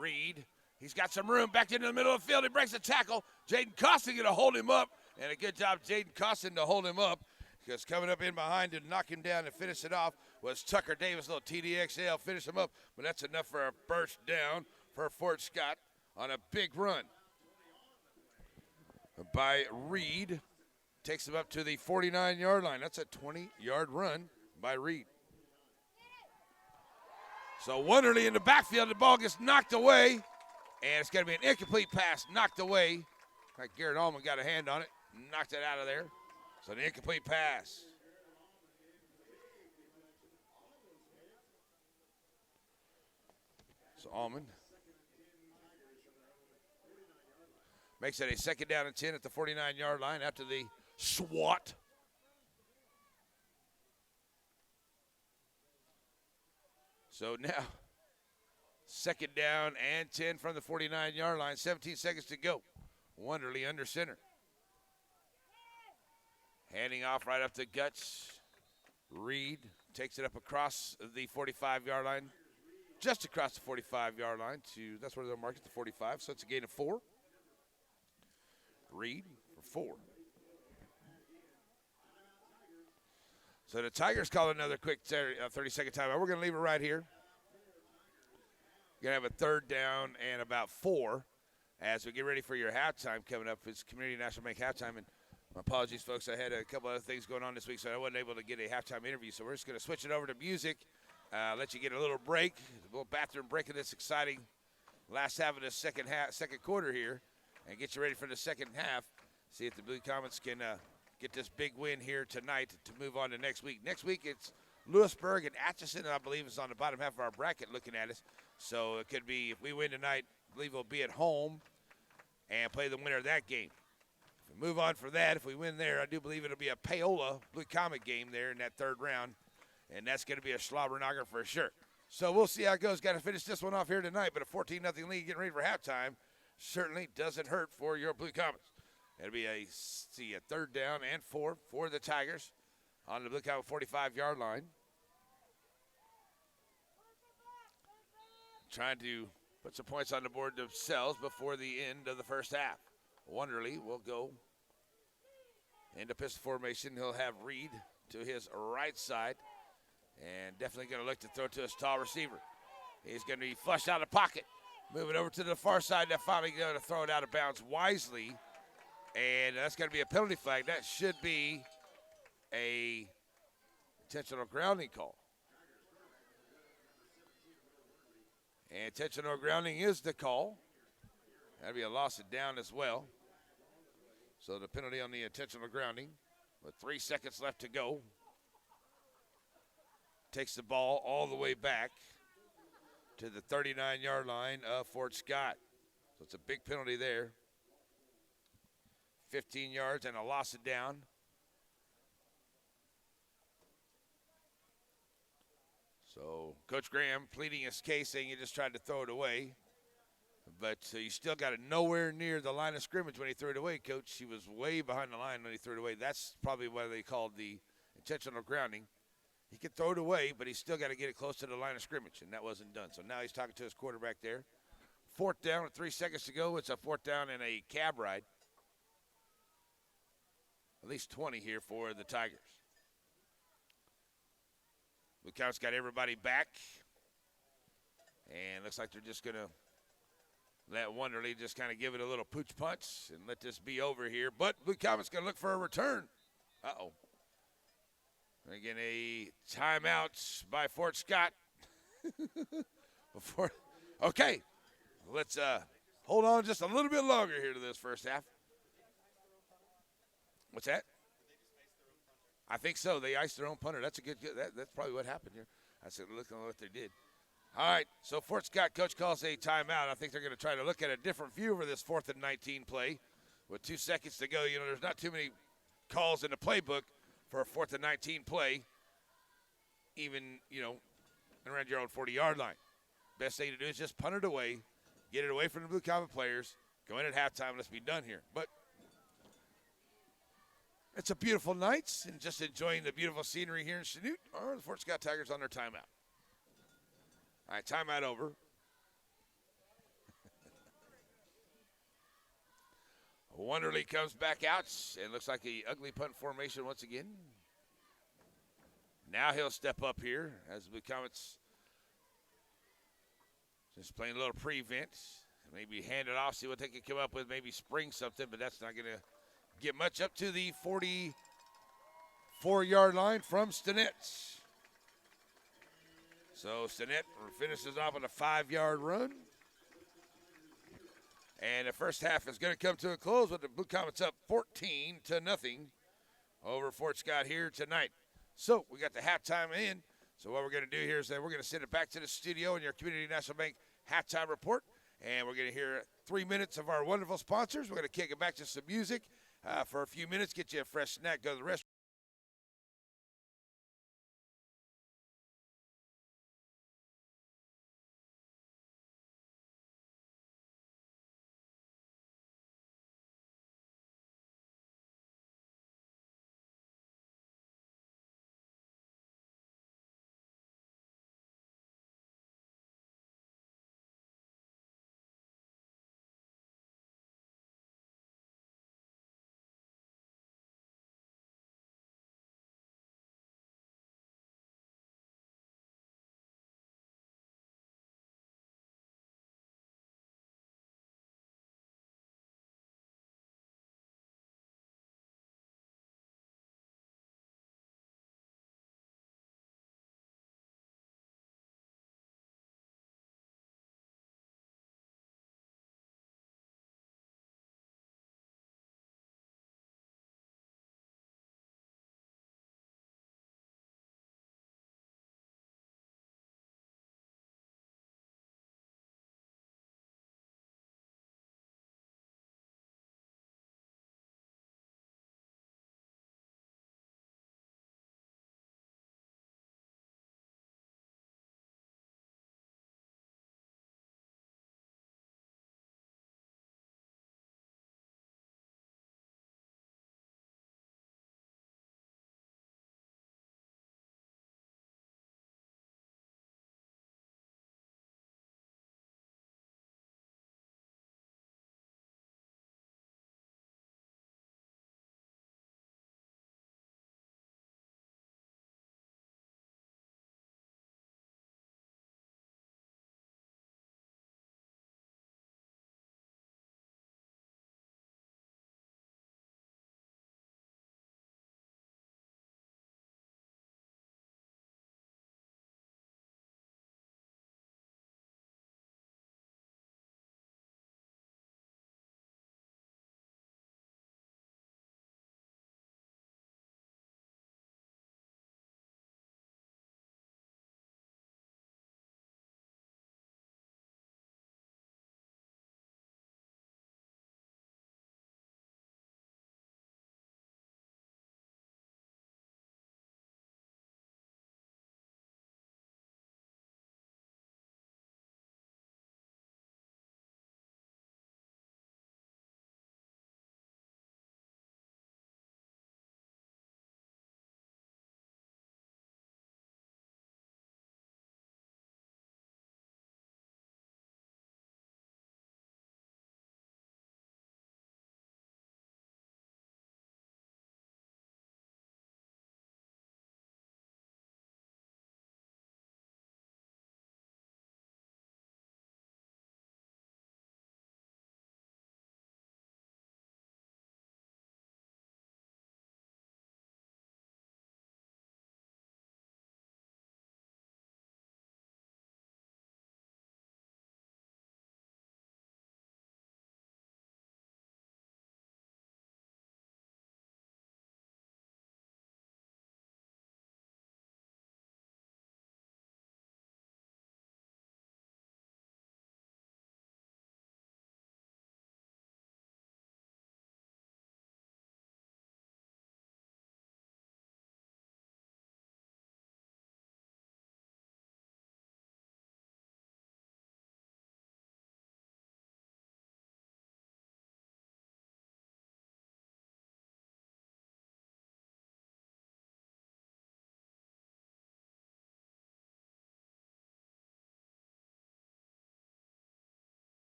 Reed. He's got some room back into the middle of the field. He breaks a tackle. Jaden Costin going to hold him up. And a good job, Jaden Costin, to hold him up. Because coming up in behind to knock him down and finish it off was Tucker Davis, little TDXL, finish him up. But that's enough for a first down for Fort Scott on a big run by Reed. Takes him up to the 49-yard line. That's a 20-yard run by Reed. So Wonderly in the backfield, the ball gets knocked away. And it's going to be an incomplete pass, knocked away. Like Garrett Almond got a hand on it, knocked it out of there. So the incomplete pass. So Almond makes it a second down and 10 at the 49-yard line after the swat. So now, second down and 10 from the 49-yard line. 17 seconds to go. Wonderly under center. Handing off right up the guts. Reed takes it up across the 45-yard line. Just across the 45-yard line to, that's where they'll mark it, the 45. So it's a gain of 4. Reed for 4. So the Tigers call another quick 30-second timeout. We're going to leave it right here. You're going to have a third down and about 4 as we get ready for your halftime coming up. It's Community National Bank halftime. And my apologies, folks. I had a couple other things going on this week, so I wasn't able to get a halftime interview. So we're just going to switch it over to music, let you get a little break, a little bathroom break in this exciting last half of the second quarter here, and get you ready for the second half. See if the Blue Comets can get this big win here tonight to move on to next week. Next week it's Lewisburg and Atchison, and I believe it's on the bottom half of our bracket looking at us. So it could be, if we win tonight, I believe we'll be at home and play the winner of that game. If we move on for that, if we win there, I do believe it'll be a Paola Blue Comet game there in that third round, and that's going to be a slobber-knocker for sure. So we'll see how it goes. Got to finish this one off here tonight, but a 14-0 lead getting ready for halftime certainly doesn't hurt for your Blue Comets. It'll be a third down and 4 for the Tigers on the Blue Comet 45-yard line. Trying to put some points on the board themselves before the end of the first half. Wonderly will go into pistol formation. He'll have Reed to his right side and definitely going to look to throw to his tall receiver. He's going to be flushed out of the pocket. Moving over to the far side, they're finally going to throw it out of bounds wisely. And that's going to be a penalty flag. That should be a intentional grounding call. And intentional grounding is the call. That'd be a loss of down as well. So the penalty on the intentional grounding with 3 seconds left to go. Takes the ball all the way back to the 39-yard line of Fort Scott. So it's a big penalty there. 15 yards and a loss of down. So Coach Graham pleading his case, saying he just tried to throw it away. But you still got it nowhere near the line of scrimmage when he threw it away, Coach. He was way behind the line when he threw it away. That's probably why they called the intentional grounding. He could throw it away, but he's still got to get it close to the line of scrimmage, and that wasn't done. So now he's talking to his quarterback there. 4th down with 3 seconds to go. It's a 4th down and a cab ride. At least 20 here for the Tigers. Blue Comet's got everybody back. And looks like they're just going to let Wonderly just kind of give it a little pooch punch and let this be over here. But Blue Comet's going to look for a return. Uh-oh. Again, a timeout by Fort Scott. Okay, let's hold on just a little bit longer here to this first half. What's that? I think so. They iced their own punter. That's a good. That's probably what happened here. I said, look at what they did. All right, so Fort Scott coach calls a timeout. I think they're going to try to look at a different view over this 4th and 19 play with 2 seconds to go. You know, there's not too many calls in the playbook for a 4th and 19 play, even, you know, around your own 40-yard line. Best thing to do is just punt it away, get it away from the Blue Comet players, go in at halftime, let's be done here. But it's a beautiful night, and just enjoying the beautiful scenery here in Chanute, or the Fort Scott Tigers on their timeout. All right, timeout over. Wonderly comes back out, and looks like a ugly punt formation once again. Now he'll step up here as the Comets just playing a little prevent. Maybe hand it off, see what they can come up with, maybe spring something, but that's not going to get much up to the 44-yard line from Stinnett. So Stinnett finishes off with a 5-yard run. And the first half is going to come to a close with the Blue Comets up 14-0 over Fort Scott here tonight. So we got the halftime in. So what we're going to do here is that we're going to send it back to the studio in your Community National Bank halftime report. And we're going to hear 3 minutes of our wonderful sponsors. We're going to kick it back to some music for a few minutes, get you a fresh snack, go to the restaurant.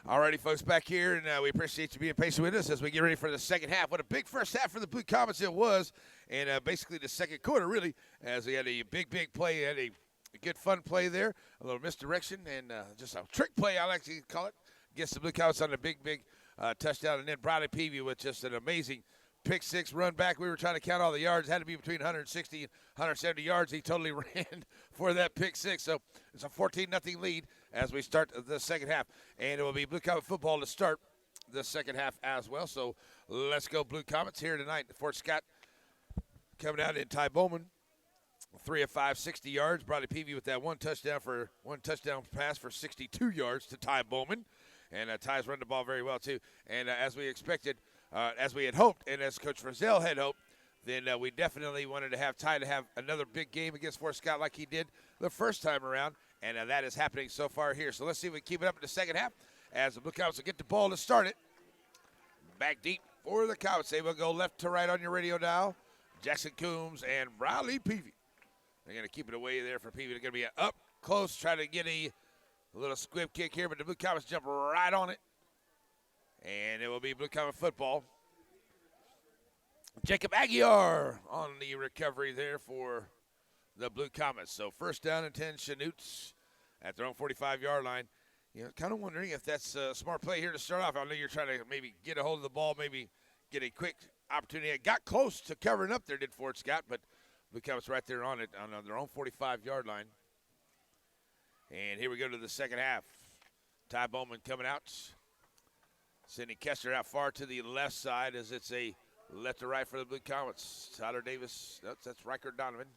Alrighty, folks, back here, and we appreciate you being patient with us as we get ready for the second half. What a big first half for the Blue Comets it was, and basically the second quarter, really, as we had a big play, had a good fun play there, a little misdirection, and just a trick play, I like to call it, against the Blue Comets on a big touchdown, and then Righty Peavy with just an amazing pick six run back. We were trying to count all the yards. It had to be between 160 and 170 yards. He totally ran for that pick six. So it's a 14-0 lead as we start the second half. And it will be Blue Comet football to start the second half as well. So let's go Blue Comets here tonight. Fort Scott coming out in Ty Bowman. 3 of 5, 60 yards. Bradley Peavy with that one touchdown pass for 62 yards to Ty Bowman. And Ty's run the ball very well, too. And as we expected, as we had hoped, and as Coach Frizzell had hoped, then we definitely wanted to have Ty to have another big game against Fort Scott like he did the first time around, and that is happening so far here. So let's see if we can keep it up in the second half as the Blue Comets will get the ball to start it. Back deep for the Comets. They will go left to right on your radio dial. Jackson Coombs and Bradley Peavy. They're going to keep it away there for Peavy. They're going to be up close, trying to get a little squib kick here, but the Blue Comets jump right on it. And it will be Blue Comet football. Jacob Aguiar on the recovery there for the Blue Comets. So first down and 10, Chanute at their own 45-yard line. You know, kind of wondering if that's a smart play here to start off. I know you're trying to maybe get a hold of the ball, maybe get a quick opportunity. It got close to covering up there, did Fort Scott, but Blue Comets right there on it on their own 45-yard line. And here we go to the second half. Ty Bowman coming out. Sidney Kester out far to the left side as it's a left to right for the Blue Comets. Tyler Davis, that's Riker Donovan.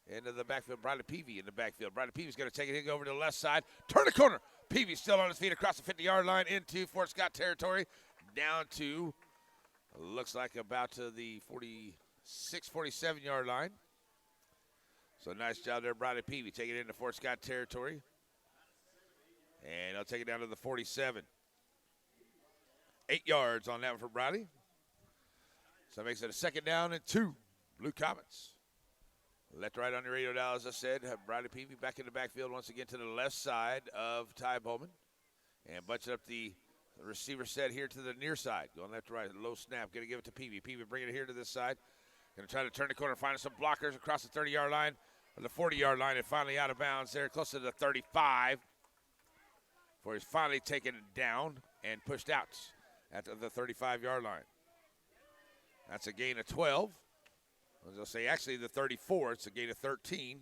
Into the backfield, Bradley Peavy in the backfield. Bradley Peavy's going to take it over to the left side. Turn the corner. Peavy still on his feet across the 50-yard line into Fort Scott territory. Down to, looks like about to the 46, 47-yard line. So nice job there, Bradley Peavy. Taking it into Fort Scott territory. And I'll take it down to the 47. 8 yards on that one for Bradley. So it makes it a second down and 2. Blue Comets. Left right on the radio dial, as I said. Have Bradley Peavy back in the backfield once again to the left side of Ty Bowman. And bunching up the receiver set here to the near side. Going left to right, low snap. Going to give it to Peavy. Peavy bringing it here to this side. Going to try to turn the corner, finding some blockers across the 30-yard line. Or the 40-yard line, and finally out of bounds there, close to the 35. Before he's finally taken down and pushed out at the 35-yard line. That's a gain of 12. As I'll say, actually the 34. It's a gain of 13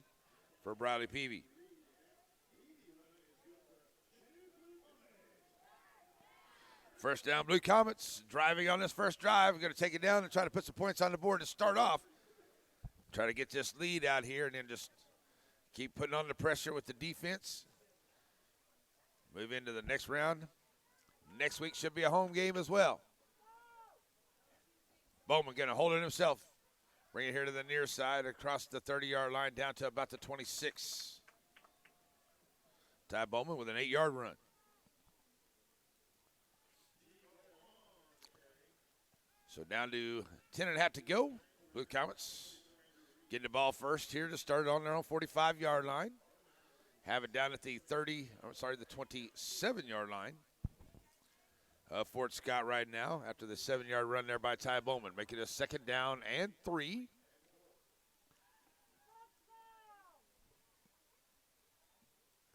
for Bradley Peavy. First down, Blue Comets driving on this first drive. We're going to take it down and try to put some points on the board to start off. Try to get this lead out here and then just keep putting on the pressure with the defense. Move into the next round. Next week should be a home game as well. Bowman going to hold it himself. Bring it here to the near side across the 30-yard line down to about the 26. Ty Bowman with an 8-yard run. So down to 10.5 to go. Blue Comets getting the ball first here to start on their own 45-yard line. Have it down at the the 27-yard line of Fort Scott right now after the 7-yard run there by Ty Bowman, making a second down and 3.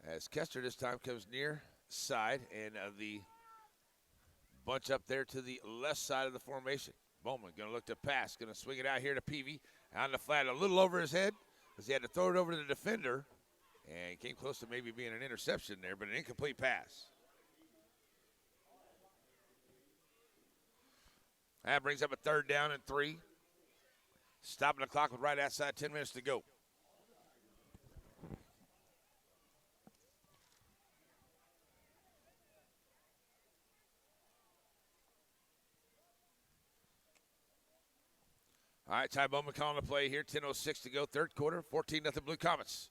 As Kester this time comes near side and the bunch up there to the left side of the formation. Bowman going to look to pass, going to swing it out here to Peavy. On the flat, a little over his head because he had to throw it over to the defender. And he came close to maybe being an interception there, but an incomplete pass. That brings up a third down and 3. Stopping the clock with right outside 10 minutes to go. All right, Ty Bowman calling the play here. 10:06 to go, third quarter. 14-0 Blue Comets.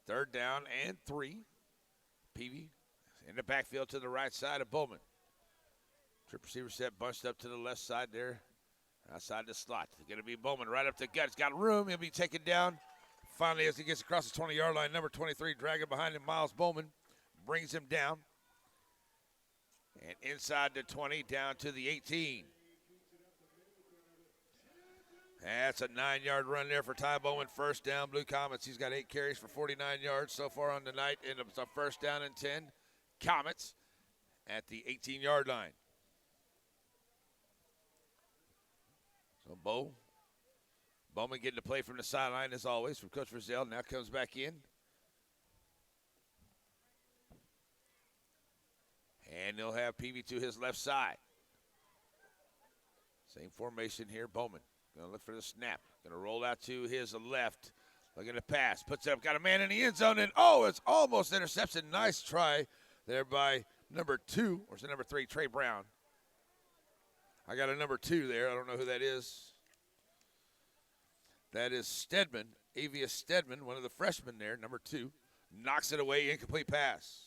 Third down and 3. Peavy in the backfield to the right side of Bowman. Trip receiver set bunched up to the left side there. Outside the slot. It's going to be Bowman right up the gut. He's got room. He'll be taken down. Finally, as he gets across the 20-yard line, number 23 dragging behind him, Miles Bowman brings him down. And inside the 20, down to the 18. That's a 9-yard run there for Ty Bowman. First down, Blue Comets. He's got 8 carries for 49 yards so far on the night. And it's a first down and 10. Comets at the 18-yard line. So Bowman getting to play from the sideline as always from Coach Frizzell. Now comes back in. And they'll have Peavy to his left side. Same formation here. Bowman going to look for the snap. Going to roll out to his left. Looking to pass. Puts it up. Got a man in the end zone. And, it's almost interception. Nice try there by number 2. Or is it number 3? Trey Brown. I got a number 2 there. I don't know who that is. That is Stedman. Avius Stedman, one of the freshmen there, number 2. Knocks it away. Incomplete pass.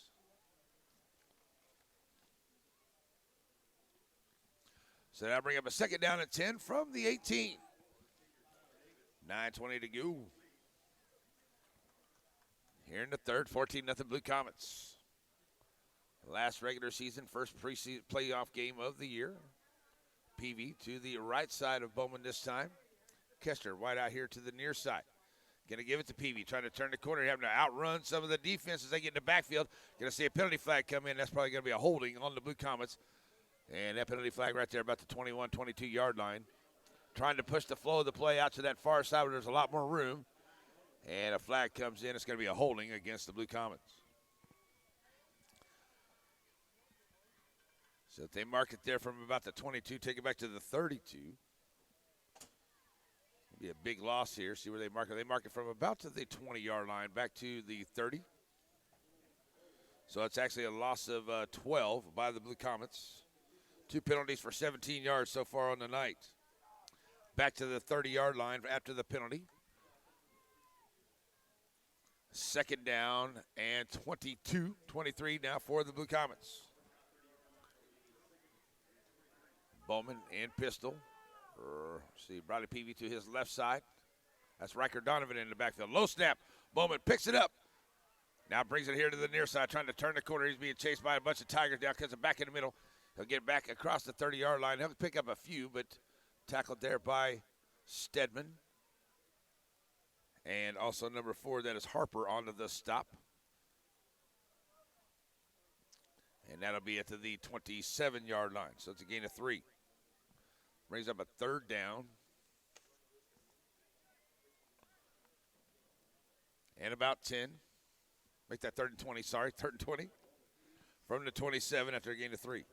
So that'll bring up a second down and 10 from the 18. 9:20 to go. Here in the third, 14-0 Blue Comets. Last regular season, first preseason playoff game of the year. Peavy to the right side of Bowman this time. Kester wide out here to the near side. Going to give it to Peavy, trying to turn the corner, having to outrun some of the defense as they get in the backfield. Going to see a penalty flag come in. That's probably going to be a holding on the Blue Comets. And that penalty flag right there about the 21, 22-yard line. Trying to push the flow of the play out to that far side where there's a lot more room. And a flag comes in. It's going to be a holding against the Blue Comets. So if they mark it there from about the 22, take it back to the 32. Be a big loss here. See where they mark it. They mark it from about to the 20-yard line back to the 30. So it's actually a loss of 12 by the Blue Comets. 2 penalties for 17 yards so far on the night. Back to the 30-yard line after the penalty. Second down and 22, 23 now for the Blue Comets. Bowman and pistol. See, Bradley Peavy to his left side. That's Riker Donovan in the backfield. Low snap. Bowman picks it up. Now brings it here to the near side, trying to turn the corner. He's being chased by a bunch of Tigers. Now cuts it back in the middle. He'll get back across the 30-yard line. He'll pick up a few, but tackled there by Stedman. And also number 4, that is Harper, onto the stop. And that'll be at the 27-yard line. So it's a gain of 3. Brings up a third down. And about 10. Make that 3rd and 20, sorry, 3rd and 20. From the 27 after a gain of 3.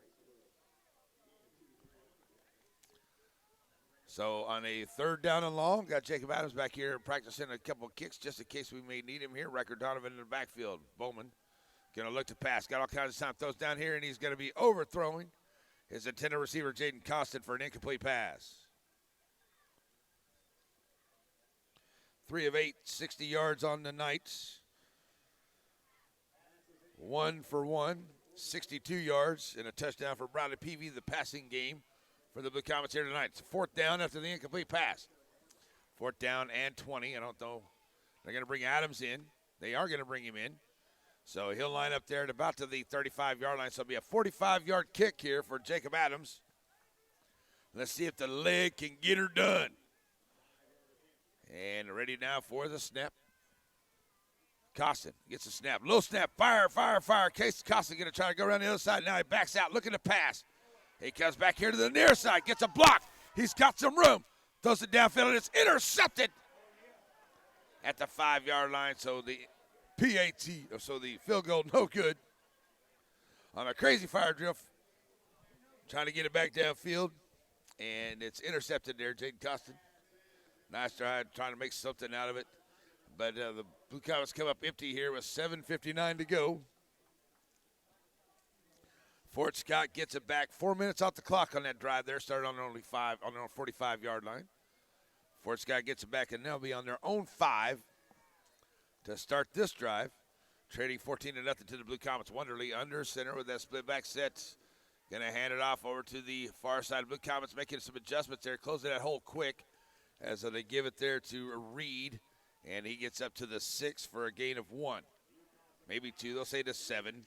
So on a 3rd down and long, got Jacob Adams back here practicing a couple of kicks just in case we may need him here. Riker Donovan in the backfield. Bowman going to look to pass. Got all kinds of time. Throws down here, and he's going to be overthrowing his intended receiver, Jaden Costin, for an incomplete pass. 3 of 8, 60 yards on the night. 1 for 1, 62 yards, and a touchdown for Bradley Peavy, the passing game for the Blue Comets here tonight. It's 4th down after the incomplete pass. 4th down and 20. I don't know. They're going to bring Adams in. They are going to bring him in. So he'll line up there at about to the 35-yard line. So it'll be a 45-yard kick here for Jacob Adams. Let's see if the leg can get her done. And ready now for the snap. Costin gets a snap. Low snap. Fire, fire, fire. Case Costin going to try to go around the other side. Now he backs out looking to pass. He comes back here to the near side. Gets a block. He's got some room. Throws it downfield, and it's intercepted at the 5-yard line. So the PAT, so the field goal, no good. On a crazy fire drill, trying to get it back downfield, and it's intercepted there, Jaden Costin. Nice try, trying to make something out of it. But the Blue Comets come up empty here with 7:59 to go. Fort Scott gets it back. 4 minutes off the clock on that drive there. Started on their 45-yard line. Fort Scott gets it back, and they'll be on their own 5 to start this drive. Trading 14-0 to the Blue Comets. Wonderly under center with that split back set. Going to hand it off over to the far side. Blue Comets making some adjustments there. Closing that hole quick as they give it there to Reed. And he gets up to the 6 for a gain of 1. Maybe 2. They'll say to 7.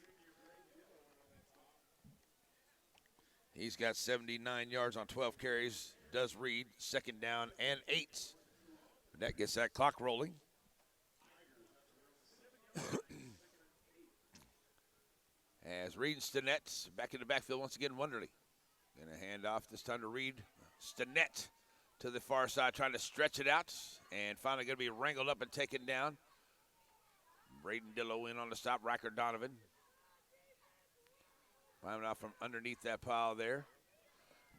He's got 79 yards on 12 carries. Does Reed, 2nd down and 8. That gets that clock rolling. As Reed and Stinnett back in the backfield once again, Wonderly. Going to hand off this time to Reed. Stinnett to the far side, trying to stretch it out. And finally going to be wrangled up and taken down. Braden Dillow in on the stop. Riker Donovan. Climbing out from underneath that pile there.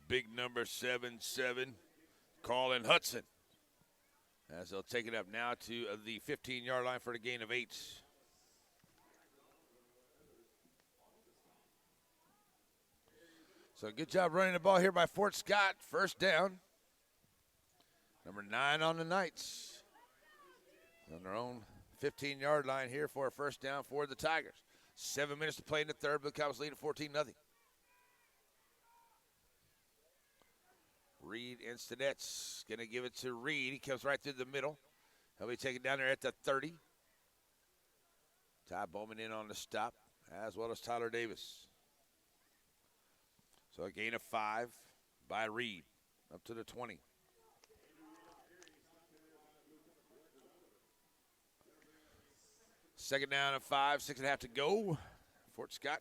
Big number 7-7, Colin Hudson. As they'll take it up now to the 15-yard line for the gain of 8. So good job running the ball here by Fort Scott. 1st down. Number 9 on the Knights. On their own 15-yard line here for a 1st down for the Tigers. 7 minutes to play in the 3rd. Blue Comets lead at 14-0. Reed and Stinnett going to give it to Reed. He comes right through the middle. He'll be taken down there at the 30. Ty Bowman in on the stop, as well as Tyler Davis. So a gain of 5 by Reed, up to the 20. Second down and 5, 6.5 to go. Fort Scott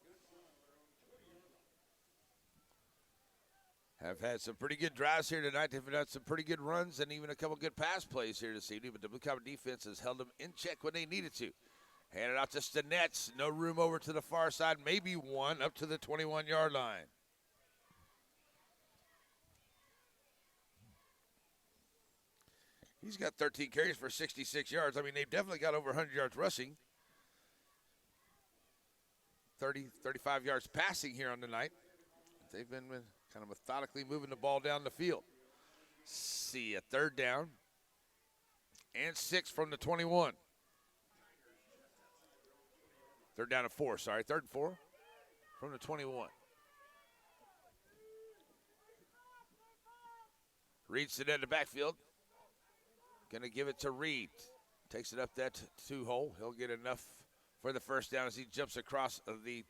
have had some pretty good drives here tonight. They've had some pretty good runs and even a couple good pass plays here this evening, but the Blue Comet defense has held them in check when they needed to. Handed out to Stinnett. No room over to the far side. Maybe one up to the 21-yard line. He's got 13 carries for 66 yards. I mean, they've definitely got over 100 yards rushing. 35 yards passing here on the night. They've been kind of methodically moving the ball down the field. See a 3rd down and 6 from the 21. 3rd down and 4, sorry. 3rd and 4 from the 21. Reed's it in the backfield. Going to give it to Reed. Takes it up that 2-hole. He'll get enough for the 1st down as he jumps across the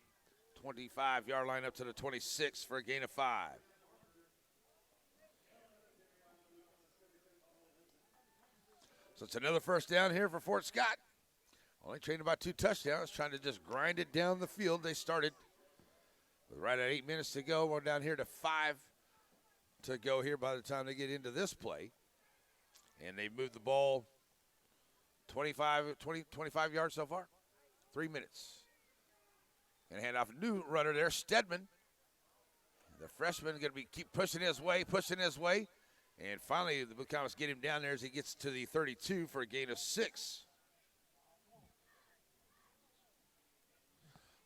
25-yard line up to the 26 for a gain of 5. So it's another 1st down here for Fort Scott. Only trained about 2 touchdowns, trying to just grind it down the field. They started with right at 8 minutes to go. We're down here to 5 to go here by the time they get into this play. And they've moved the ball 25 yards so far. 3 minutes. And hand off a new runner there, Stedman. The freshman going to keep pushing his way. And finally, the Blue Comets get him down there as he gets to the 32 for a gain of 6.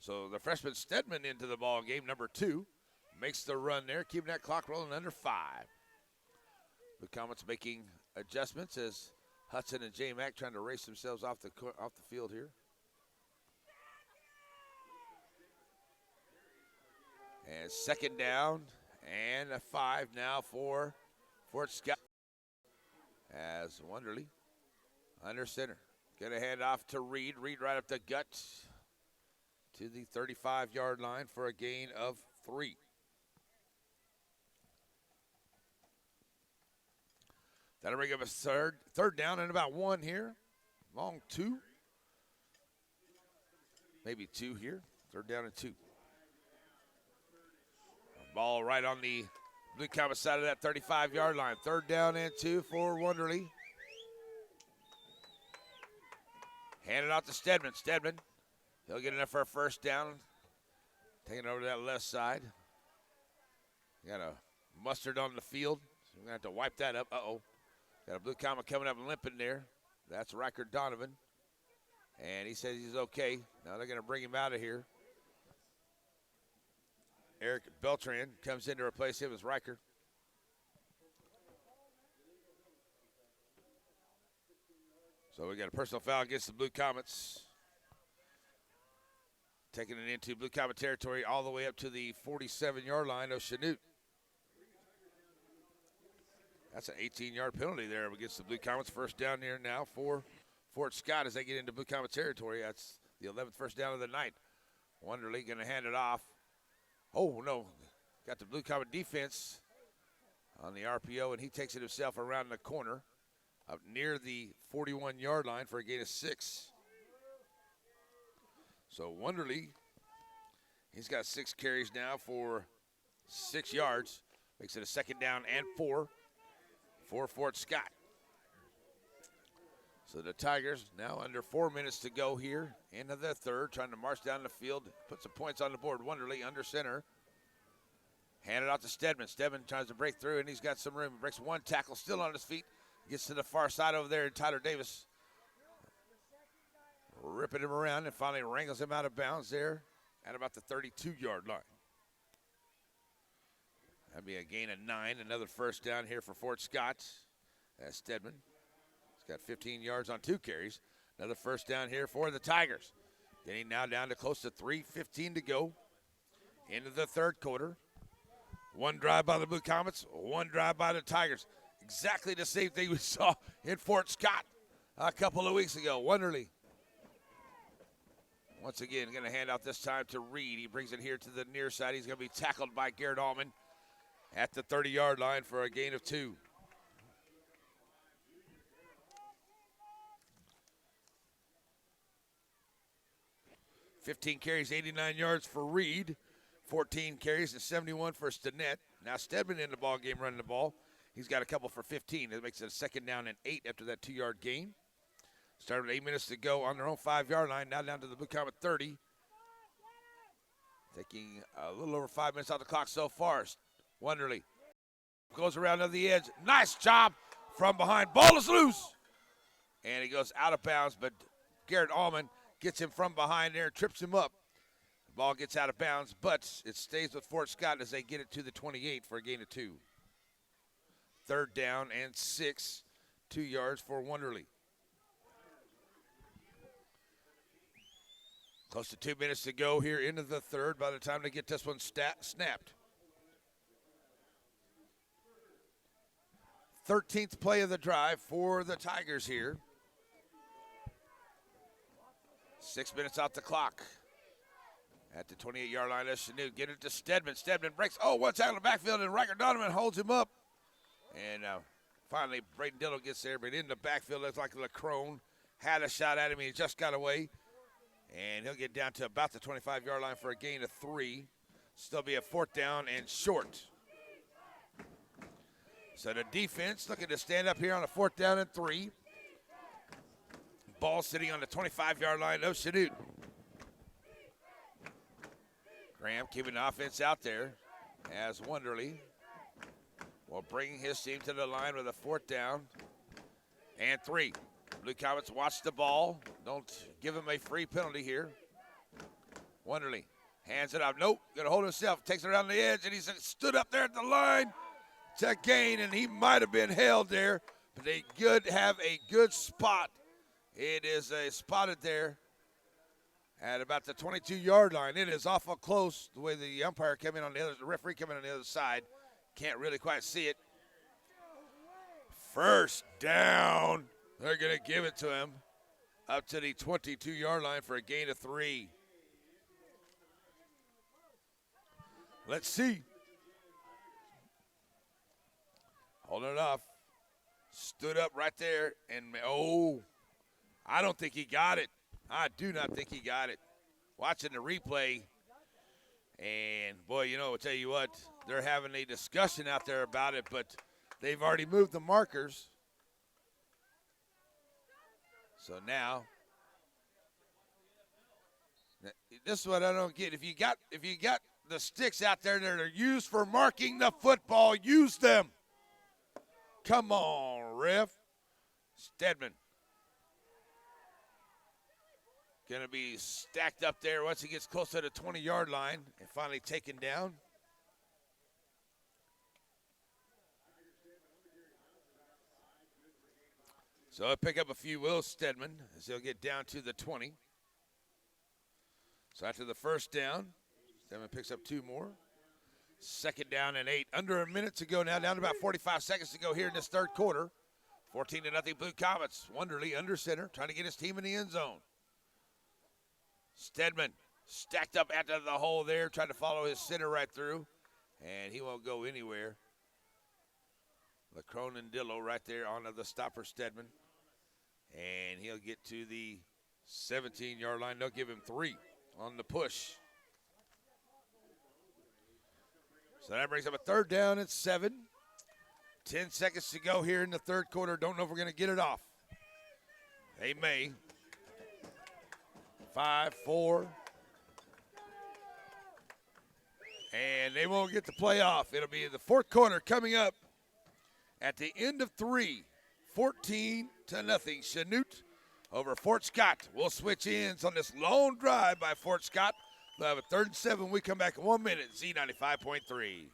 So the freshman Stedman into the ball game, number 2. Makes the run there, keeping that clock rolling under 5. The Comets making adjustments as Hudson and J. Mack trying to race themselves off the field here. And 2nd down and a 5 now for Fort Scott. As Wonderly under center. Going to hand off to Reed. Reed right up the gut to the 35-yard line for a gain of 3. That'll bring up a third down and about 1 here. Long 2. Maybe 2 here. 3rd down and 2. Ball right on the Blue Comet side of that 35-yard line. 3rd down and 2 for Wonderly. Hand it out to Stedman. Stedman, he'll get enough for a 1st down. Taking it over to that left side. Got a mustard on the field. So we're going to have to wipe that up. Uh-oh. Got a Blue Comet coming up and limping there. That's Riker Donovan. And he says he's okay. Now they're going to bring him out of here. Eric Beltran comes in to replace him as Riker. So we got a personal foul against the Blue Comets. Taking it into Blue Comet territory all the way up to the 47-yard line of Chanute. That's an 18-yard penalty there against the Blue Comets. 1st down here now for Fort Scott as they get into Blue Comet territory. That's the 11th 1st down of the night. Wonderly going to hand it off. Oh, no. got the Blue Comet defense on the RPO, and he takes it himself around the corner up near the 41-yard line for a gain of 6. So Wonderly, he's got 6 carries now for 6 yards. Makes it a 2nd down and 4 for Fort Scott. So the Tigers now under 4 minutes to go here into the third, trying to march down the field, put some points on the board. Wonderly under center. Hand it off to Stedman. Stedman tries to break through, and he's got some room. Breaks 1 tackle, still on his feet. Gets to the far side over there, and Tyler Davis ripping him around and finally wrangles him out of bounds there at about the 32-yard line. That'd be a gain of 9. Another first down here for Fort Scott. That's Stedman. He's got 15 yards on 2 carries. Another first down here for the Tigers. Getting now down to close to 3:15 to go into the third quarter. 1 drive by the Blue Comets, 1 drive by the Tigers. Exactly the same thing we saw in Fort Scott a couple of weeks ago. Wonderly. Once again, going to hand out this time to Reed. He brings it here to the near side. He's going to be tackled by Garrett Almond at the 30-yard line for a gain of 2. "15 carries, 89 yards for Reed. 14 carries and 71 for Stinnett. Now Stedman in the ball game running the ball. He's got a couple for 15. That makes it a 2nd down and 8 after that 2-yard gain. Started with 8 minutes to go on their own 5-yard line. Now down to the Blue Comet 30. Taking a little over 5 minutes off the clock so far. Wonderly goes around to the edge. Nice job from behind. Ball is loose. And he goes out of bounds, but Garrett Almond gets him from behind there, trips him up. The ball gets out of bounds, but it stays with Fort Scott as they get it to the 28 for a gain of 2. 3rd down and 6, 2 yards for Wonderly. Close to 2 minutes to go here into the third by the time they get this one snapped. 13th play of the drive for the Tigers here. 6 minutes off the clock. At the 28-yard line, that's Chanute. Get it to Stedman. Stedman breaks. Oh, 1 tackle in the backfield, and Riker Donovan holds him up. And finally, Braden Dillon gets there, but in the backfield, looks like Lacrone had a shot at him. He just got away. And he'll get down to about the 25-yard line for a gain of 3. Still be a 4th down and short. So the defense looking to stand up here on a 4th down and 3. Ball sitting on the 25-yard line of Chanute. Graham keeping the offense out there as Wonderly will bring his team to the line with a 4th down and 3. Blue Comets watch the ball. Don't give him a free penalty here. Wonderly hands it up. Nope, gonna hold himself. Takes it around the edge, and he's stood up there at the line to gain, and he might have been held there, but they have a good spot. It is spotted there at about the 22-yard line. It is awful close the way the umpire came in on the referee came in on the other side. Can't really quite see it. 1st down. They're going to give it to him up to the 22-yard line for a gain of 3. Let's see. Holding it off. Stood up right there. And, I don't think he got it. I do not think he got it. Watching the replay. And, boy, I'll tell you what. They're having a discussion out there about it, but they've already moved the markers. So now, this is what I don't get. If you got the sticks out there that are used for marking the football, use them. Come on, ref. Stedman. Going to be stacked up there once he gets close to the 20-yard line and finally taken down. So he'll pick up a few, Will Stedman, as he'll get down to the 20. So after the 1st down, Stedman picks up 2 more. 2nd down and 8. Under a minute to go now, down to about 45 seconds to go here in this third quarter. 14-0 Blue Comets. Wonderly under center, trying to get his team in the end zone. Stedman stacked up after the hole there, trying to follow his center right through. and he won't go anywhere. Dillo right there on the stopper, Stedman. And he'll get to the 17-yard line. They'll give him 3 on the push. So that brings up a 3rd down and 7. 10 seconds to go here in the 3rd quarter. Don't know if we're going to get it off. They may. 5, 4. And they won't get the play off. It'll be the 4th quarter coming up at the end of 3. 14-0. Chanute over Fort Scott. We'll switch ends on this long drive by Fort Scott. We'll have a 3rd and 7. We come back in 1 minute. Z95.3.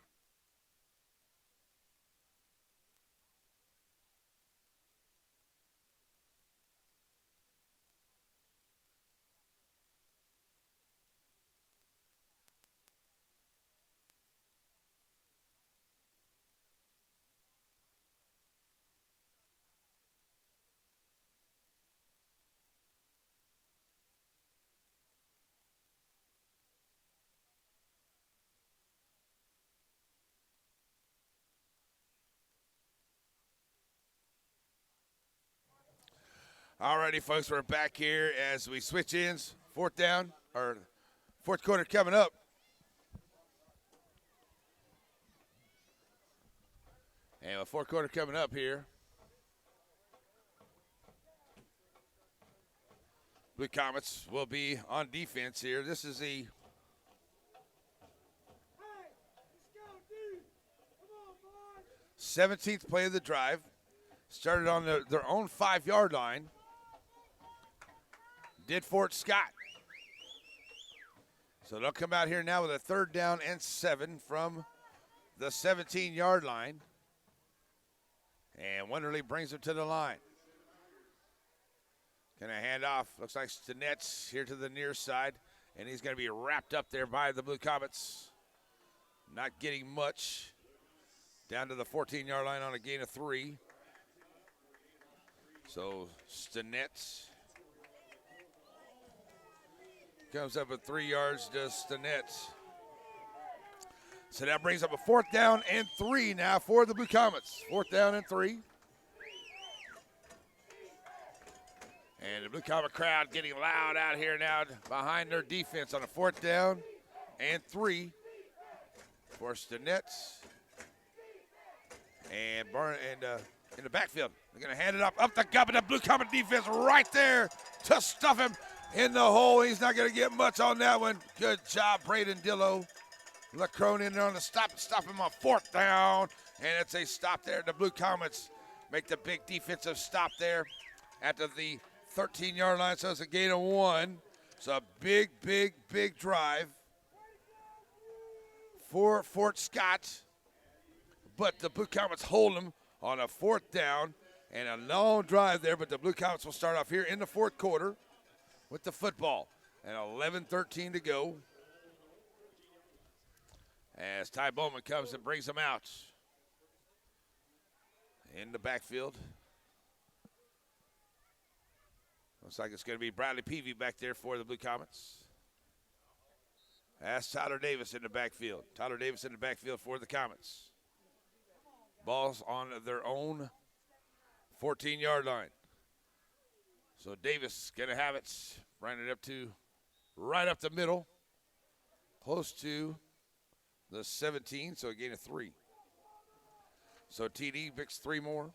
Alrighty, folks, we're back here as we switch ends. 4th down, or 4th quarter coming up. And with 4th quarter coming up here, Blue Comets will be on defense here. This is the Hey, let's go, dude. Come on, boys. 17th play of the drive. Started on their own 5-yard line. Did Fort Scott. So they'll come out here now with a 3rd down and 7 from the 17-yard line. And Wonderly brings them to the line. Gonna hand off. Looks like Stinnett here to the near side. And he's gonna be wrapped up there by the Blue Comets. Not getting much. Down to the 14-yard line on a gain of 3. So Stinnett comes up with 3 yards to Stinnett. So that brings up a 4th down and 3 now for the Blue Comets. 4th down and 3. And the Blue Comet crowd getting loud out here now behind their defense on a 4th down and 3 for Stinnett. And in the backfield, they're going to hand it up the gut, and the Blue Comet defense right there to stuff him in the hole. He's not going to get much on that one. Good job, Braden Dillo. LaCrone in there on the stop him on 4th down. And it's a stop there. The Blue Comets make the big defensive stop there at the 13-yard line. So it's a gain of 1. It's a big, big, big drive for Fort Scott. But the Blue Comets hold them on a 4th down and a long drive there. But the Blue Comets will start off here in the 4th quarter with the football. And 11:13 to go as Ty Bowman comes and brings them out in the backfield. Looks like it's going to be Bradley Peavy back there for the Blue Comets. That's Tyler Davis in the backfield. Tyler Davis in the backfield for the Comets. Ball's on their own 14-yard line. So Davis going to have it, running it up to right up the middle, close to the 17, so a gain of 3. So TD picks 3 more.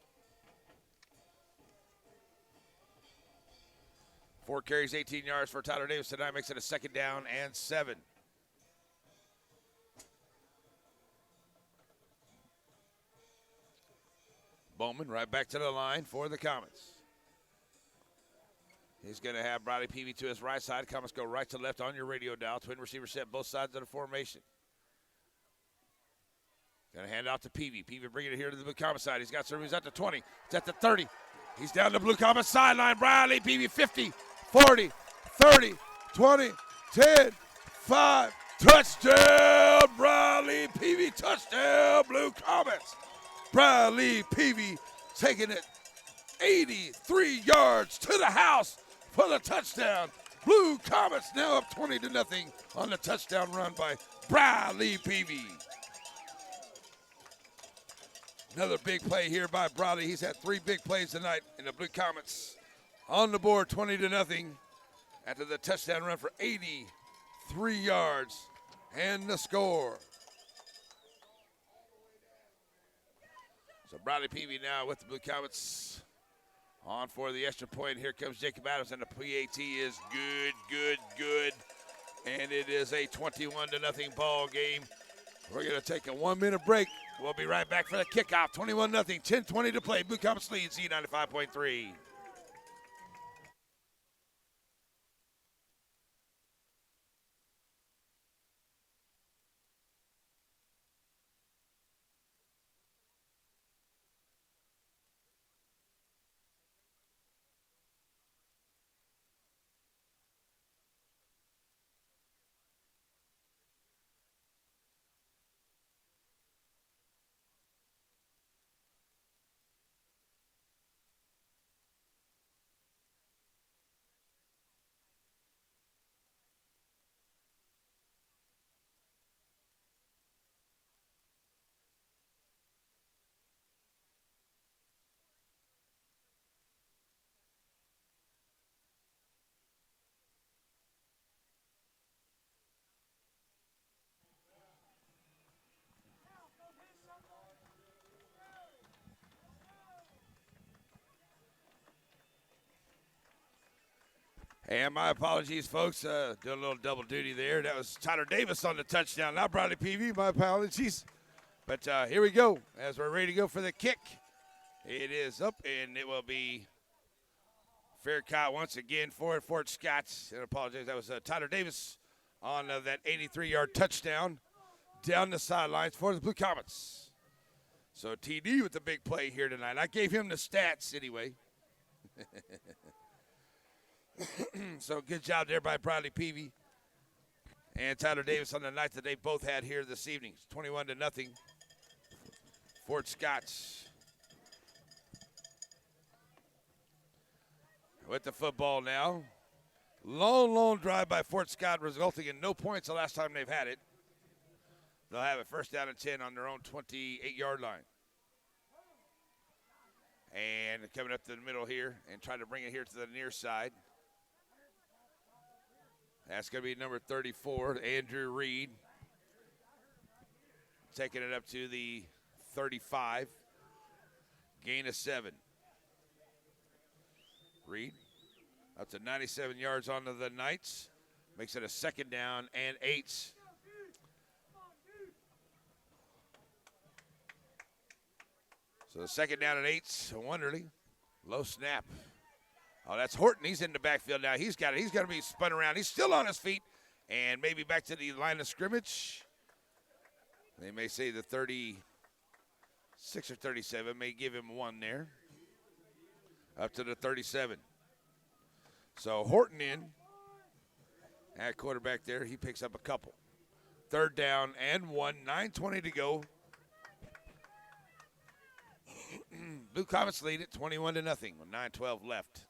4 carries, 18 yards for Tyler Davis tonight, makes it a 2nd down and 7. Bowman right back to the line for the Comets. He's going to have Bradley Peavy to his right side. Comets go right to left on your radio dial. Twin receiver set both sides of the formation. Going to hand off to Peavy. Peavy bringing it here to the Blue Comet side. He's got some. He's at the 20. It's at the 30. He's down the Blue Comet sideline. Bradley Peavy 50, 40, 30, 20, 10, 5. Touchdown, Bradley Peavy. Touchdown, Blue Comets. Bradley Peavy taking it 83 yards to the house for the touchdown. Blue Comets now up 20-0 on the touchdown run by Bradley Peavy. Another big play here by Bradley. He's had 3 big plays tonight in the Blue Comets. On the board, 20-0 after the touchdown run for 83 yards and the score. So Bradley Peavy now with the Blue Comets on for the extra point. Here comes Jacob Adams, and the PAT is good. And it is a 21-0 ball game. We're going to take a 1-minute break. We'll be right back for the kickoff. 21-0, 10:20 to play. Blue Comets lead Z95.3. And my apologies, folks. Doing a little double duty there. That was Tyler Davis on the touchdown, not Bradley Peavy. My apologies. But here we go as we're ready to go for the kick. It is up, and it will be fair count once again for Fort Scott. I apologize. That was Tyler Davis on that 83-yard touchdown down the sidelines for the Blue Comets. So TD with the big play here tonight. I gave him the stats anyway. So good job there by Bradley Peavy and Tyler Davis on the night that they both had here this evening. 21-0. Fort Scott's with the football now. Long drive by Fort Scott resulting in no points the last time they've had it. They'll have it first down and 10 on their own 28-yard line. And coming up to the middle here and trying to bring it here to the near side. That's going to be number 34, Andrew Reed. Taking it up to the 35. Gain of 7. Reed up to 97 yards onto the Knights. Makes it a 2nd down and 8. So the 2nd down and 8. Wonderly. Low snap. Oh, that's Horton. He's in the backfield now. He's got it. He's going to be spun around. He's still on his feet. And maybe back to the line of scrimmage. They may say the 36 or 37. May give him 1 there. Up to the 37. So Horton in. At quarterback there. He picks up a couple. 3rd down and 1. 9:20 to go. Blue Comets lead it 21-0 with 9:12 left.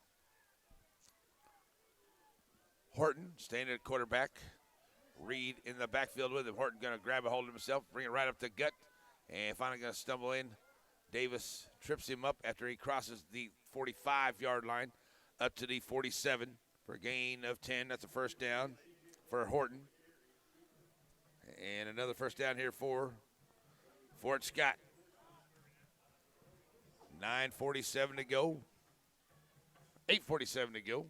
Horton staying at quarterback. Reed in the backfield with him. Horton going to grab a hold of himself, bring it right up the gut, and finally going to stumble in. Davis trips him up after he crosses the 45-yard line up to the 47 for a gain of 10. That's a 1st down for Horton. And another 1st down here for Fort Scott. 9:47 to go. 8:47 to go.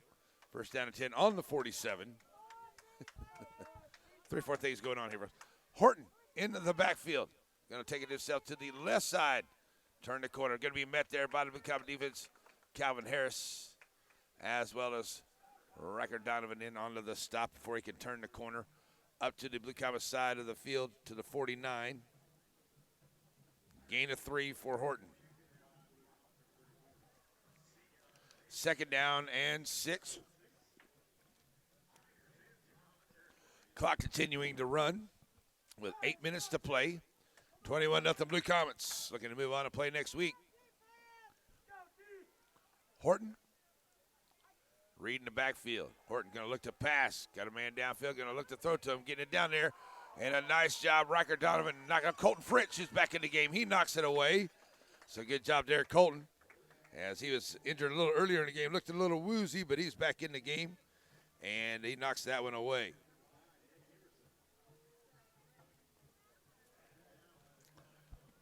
1st down and 10 on the 47. 3-4 things going on here. Horton into the backfield. Going to take it himself to the left side. Turn the corner. Going to be met there by the Comet defense. Calvin Harris, as well as Riker Donovan in onto the stop before he can turn the corner. Up to the Blue Comet side of the field to the 49. Gain of 3 for Horton. 2nd down and 6. Clock continuing to run with 8 minutes to play. 21-0 Blue Comets. Looking to move on to play next week. Horton. Reed in the backfield. Horton going to look to pass. Got a man downfield. Going to look to throw to him. Getting it down there. And a nice job. Riker Donovan knocking out Colton Fritz, who's back in the game. He knocks it away. So good job there, Colton. As he was injured a little earlier in the game, looked a little woozy, but he's back in the game, and he knocks that one away.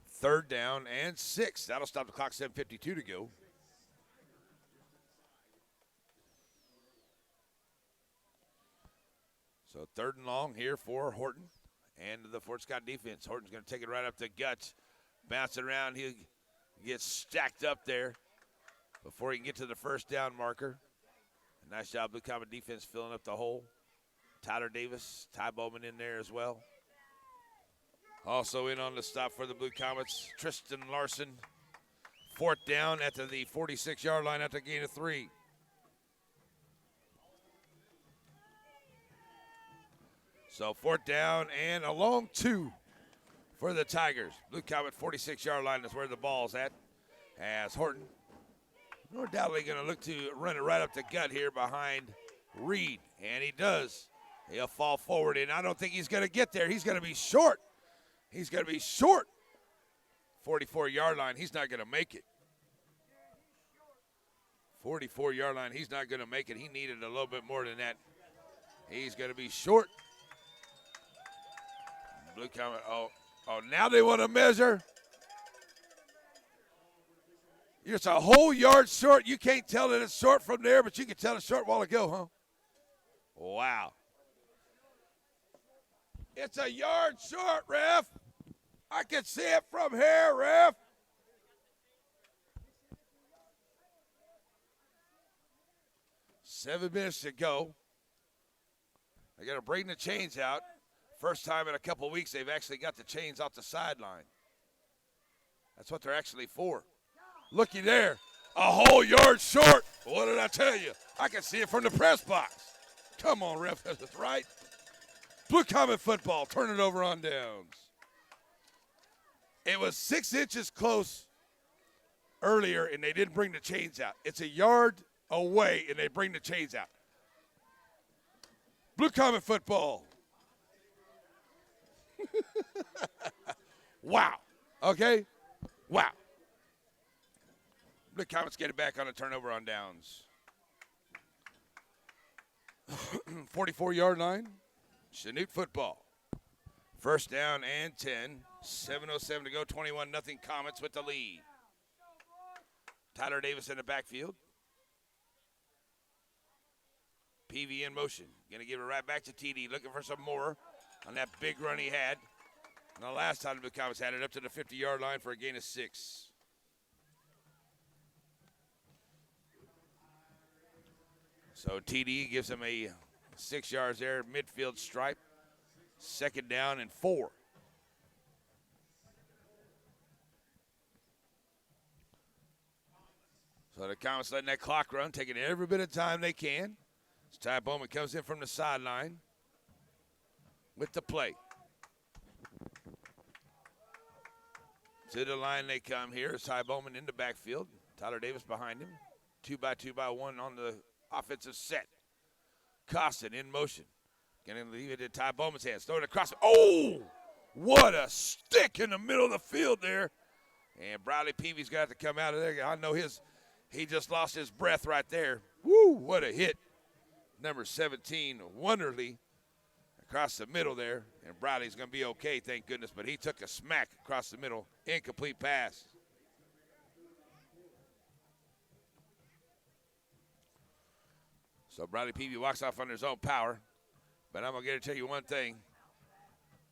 Third down and 6. That'll stop the clock, 7:52 to go. So 3rd and long here for Horton and the Fort Scott defense. Horton's going to take it right up the guts, bounce it around. He gets stacked up there before he can get to the first down marker. A nice job, Blue Comet defense filling up the hole. Tyler Davis, Ty Bowman in there as well. Also in on the stop for the Blue Comets, Tristan Larson. 4th down at the 46-yard line after a gain of 3. So 4th down and a long 2 for the Tigers. Blue Comet 46-yard line is where the ball's at. As Horton, no doubtly going to look to run it right up the gut here behind Reed. And he does. He'll fall forward, and I don't think he's going to get there. He's going to be short. He's going to be short. 44-yard line, he's not going to make it. 44-yard line, he's not going to make it. He needed a little bit more than that. He's going to be short. Blue Comet, oh, now they want to measure. It's a whole yard short. You can't tell that it's short from there, but you can tell it's short a while ago, huh? Wow. It's a yard short, ref. I can see it from here, ref. Seven minutes to go. They got to bring the chains out. First time in a couple weeks they've actually got the chains off the sideline. That's what they're actually for. Looky there. A whole yard short. What did I tell you? I can see it from the press box. Come on, ref. That's right. Blue Comet football. Turn it over on downs. It was 6 inches close earlier, and they didn't bring the chains out. It's a yard away, and they bring the chains out. Blue Comet football. Wow. Okay? Wow. Blue Comets get it back on a turnover on downs. 44-yard line. Chanute football. First down and 10. 7:07 to go. 21-0 Comets with the lead. Tyler Davis in the backfield. Peavy in motion. Going to give it right back to TD. Looking for some more on that big run he had. And the last time the Blue Comets had it up to the 50-yard line for a gain of 6. So TD gives him a 6 yards there, midfield stripe. 2nd down and 4. So the Comets letting that clock run, taking every bit of time they can. As Ty Bowman comes in from the sideline with the play. To the line they come here. It's Ty Bowman in the backfield. Tyler Davis behind him. 2-by-2-by-1 on the offensive set. Costin in motion. Going to leave it in Ty Bowman's hands. Throw it across. Oh! What a stick in the middle of the field there. And Bradley Peavy's got to come out of there. I know he just lost his breath right there. Woo! What a hit. Number 17, Wonderly, across the middle there. And Bradley's going to be okay, thank goodness. But he took a smack across the middle. Incomplete pass. So Bradley Peavy walks off under his own power. But I'm going to tell you one thing.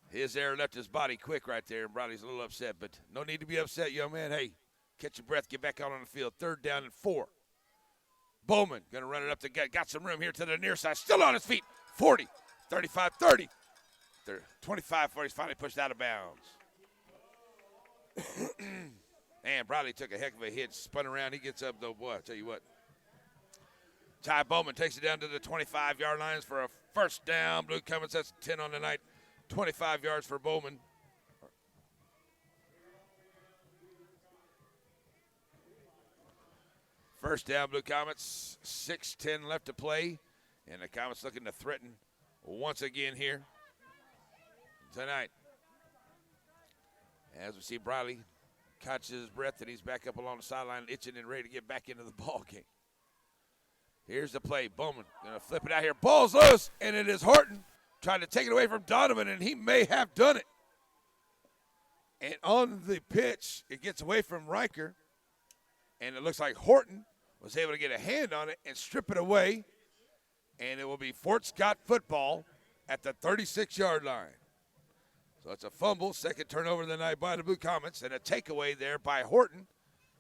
His air left his body quick right there, and Bradley's a little upset. But no need to be upset, young man. Hey, catch your breath, get back out on the field. 3rd down and 4. Bowman going to run it up the gut. Got some room here to the near side. Still on his feet. 40, 35, 30. 25, 40. He's finally pushed out of bounds. And Bradley took a heck of a hit. Spun around. He gets up, though. Boy, I tell you what. Ty Bowman takes it down to the 25-yard lines for a first down. Blue Comets, that's 10 on the night. 25 yards for Bowman. First down, Blue Comets. 6:10 left to play. And the Comets looking to threaten once again here tonight. As we see Bradley catches his breath, and he's back up along the sideline, itching and ready to get back into the ball game. Here's the play. Bowman going to flip it out here. Ball's loose, and it is Horton trying to take it away from Donovan, and he may have done it. And on the pitch, it gets away from Riker, and it looks like Horton was able to get a hand on it and strip it away, and it will be Fort Scott football at the 36-yard line. So it's a fumble, second turnover of the night by the Blue Comets, and a takeaway there by Horton.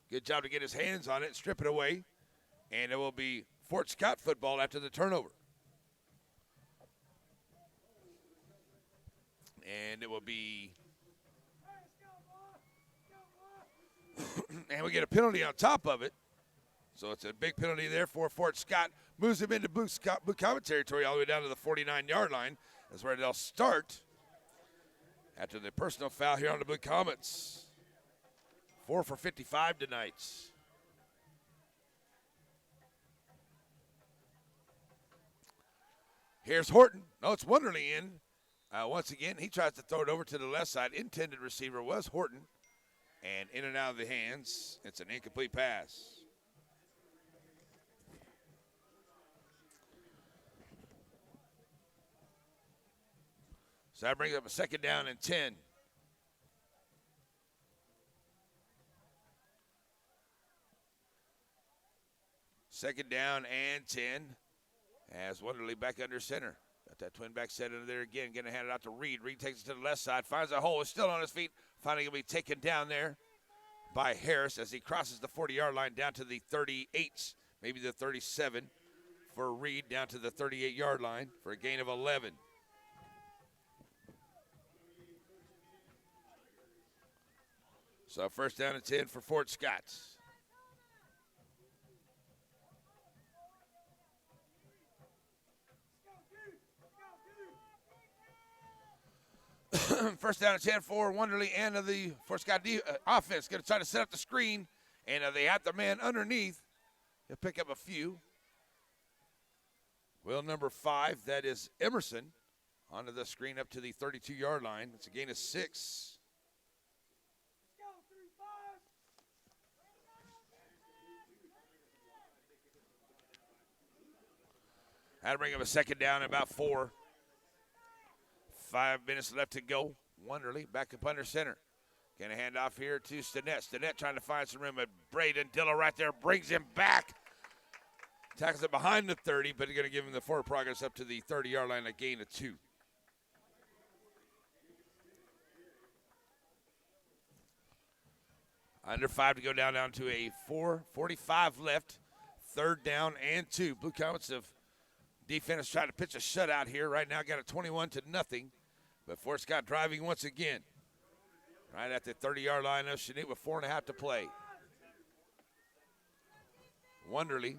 Good job to get his hands on it and strip it away, and it will be Fort Scott football after the turnover. And it will be, and we get a penalty on top of it. So it's a big penalty there for Fort Scott. Moves him into Blue Comet territory all the way down to the 49-yard line. That's where they'll start after the personal foul here on the Blue Comets. 4 for 55 tonight. Here's Horton. No, it's Wonderly in. Once again, he tries to throw it over to the left side. Intended receiver was Horton. And in and out of the hands. It's an incomplete pass. So that brings up a second down and 10. Second down and 10 as Wonderly back under center. Got that twin back set under there again. Going to hand it out to Reed. Reed takes it to the left side. Finds a hole. Is still on his feet. Finally going to be taken down there by Harris as he crosses the 40-yard line down to the 38, maybe the 37 for Reed down to the 38-yard line for a gain of 11. So first down and 10 for Fort Scott. First down and 10 for Wonderly and the Fort Scott offense. Going to try to set up the screen, and they have the man underneath. He'll pick up a few. Well, number 5, that is Emerson, onto the screen up to the 32-yard line. It's a gain of 6. Had to bring up a second down, about 4. 5 minutes left to go. Wonderly back up under center. Going to hand off here to Stinnett. Stinnett trying to find some room, but Braden Dillo right there brings him back. Tackles it behind the 30, but he's going to give him the forward progress up to the 30-yard line, a gain of 2. Under 5 to go down to a 4:45 left. Third down and 2. Blue Comets have defense trying to pitch a shutout here. Right now got a 21-0. But Fort Scott driving once again. Right at the 30-yard line of Chanute with 4.5 to play. Wonderly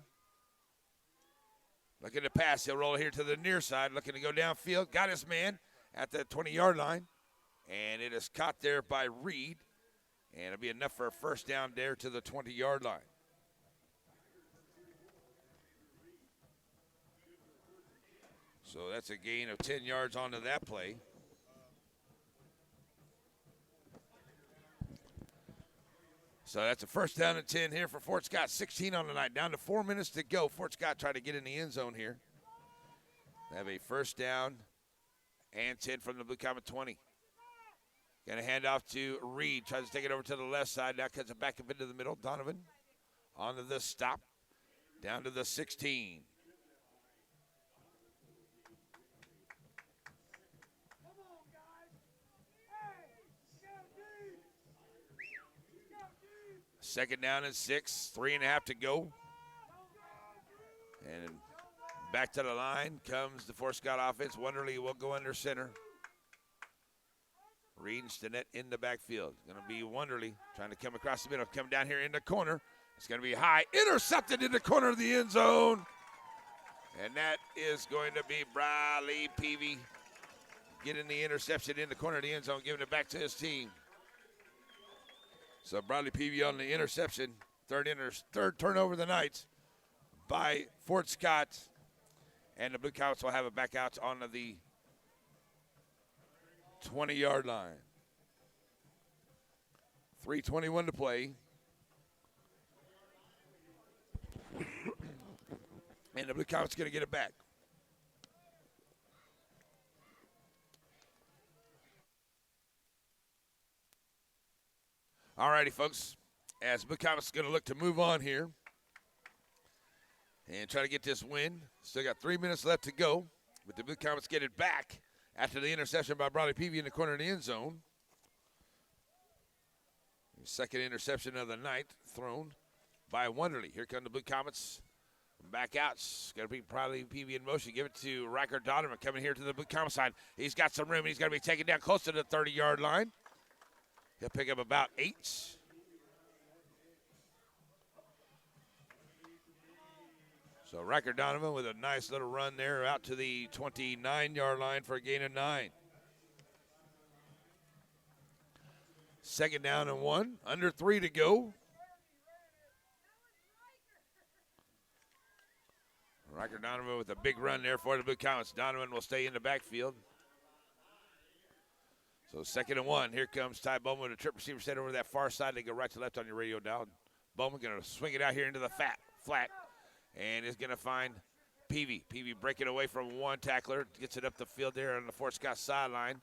looking to pass. He'll roll here to the near side. Looking to go downfield. Got his man at the 20-yard line. And it is caught there by Reed. And it'll be enough for a first down there to the 20-yard line. So that's a gain of 10 yards onto that play. So that's a first down and 10 here for Fort Scott. 16 on the night. Down to 4 minutes to go. Fort Scott trying to get in the end zone here. They have a first down and 10 from the Blue Comet 20. Going to hand off to Reed. Tries to take it over to the left side. Now cuts it back up into the middle. Donovan onto the stop. Down to the 16. Second down and 6, 3.5 to go. And back to the line comes the Fort Scott offense. Wonderly will go under center. Reed and Stinnett in the backfield. Going to be Wonderly trying to come across the middle. Come down here in the corner. It's going to be high. Intercepted in the corner of the end zone. And that is going to be Bradley Peavy getting the interception in the corner of the end zone, giving it back to his team. So Bradley Peavy on the interception, third turnover of the night by Fort Scott. And the Blue Comets will have it back out on the 20-yard line. 3:21 to play. And the Blue Comets going to get it back. All righty, folks. As Blue Comets going to look to move on here and try to get this win. Still got 3 minutes left to go. But the Blue Comets get it back after the interception by Peavy in the corner of the end zone. Second interception of the night thrown by Wonderly. Here come the Blue Comets. Back out. It's going to be probably Peavy in motion. Give it to Riker Donovan coming here to the Blue Comet side. He's got some room. And he's going to be taken down close to the 30-yard line. He'll pick up about 8. So Riker Donovan with a nice little run there out to the 29-yard line for a gain of 9. Second down and 1. Under 3 to go. Riker Donovan with a big run there for the Blue Comets. Donovan will stay in the backfield. So second and 1. Here comes Ty Bowman with a trip receiver set over that far side. They go right to left on your radio dial. Bowman going to swing it out here into the flat. And is going to find Peavy. Peavy breaking away from one tackler. Gets it up the field there on the Fort Scott sideline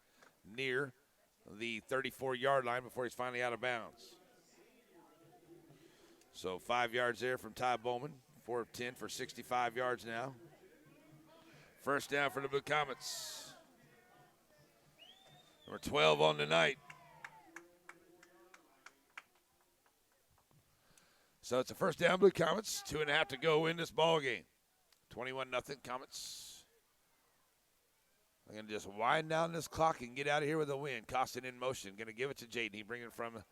near the 34-yard line before he's finally out of bounds. So 5 yards there from Ty Bowman. 4 of 10 for 65 yards now. First down for the Blue Comets. Number 12 on the night. So it's a first down, Blue Comets. 2.5 to go in this ball game. 21-0 Comets. They're going to just wind down this clock and get out of here with a win. Costin in motion. Going to give it to Jaden. He bring it from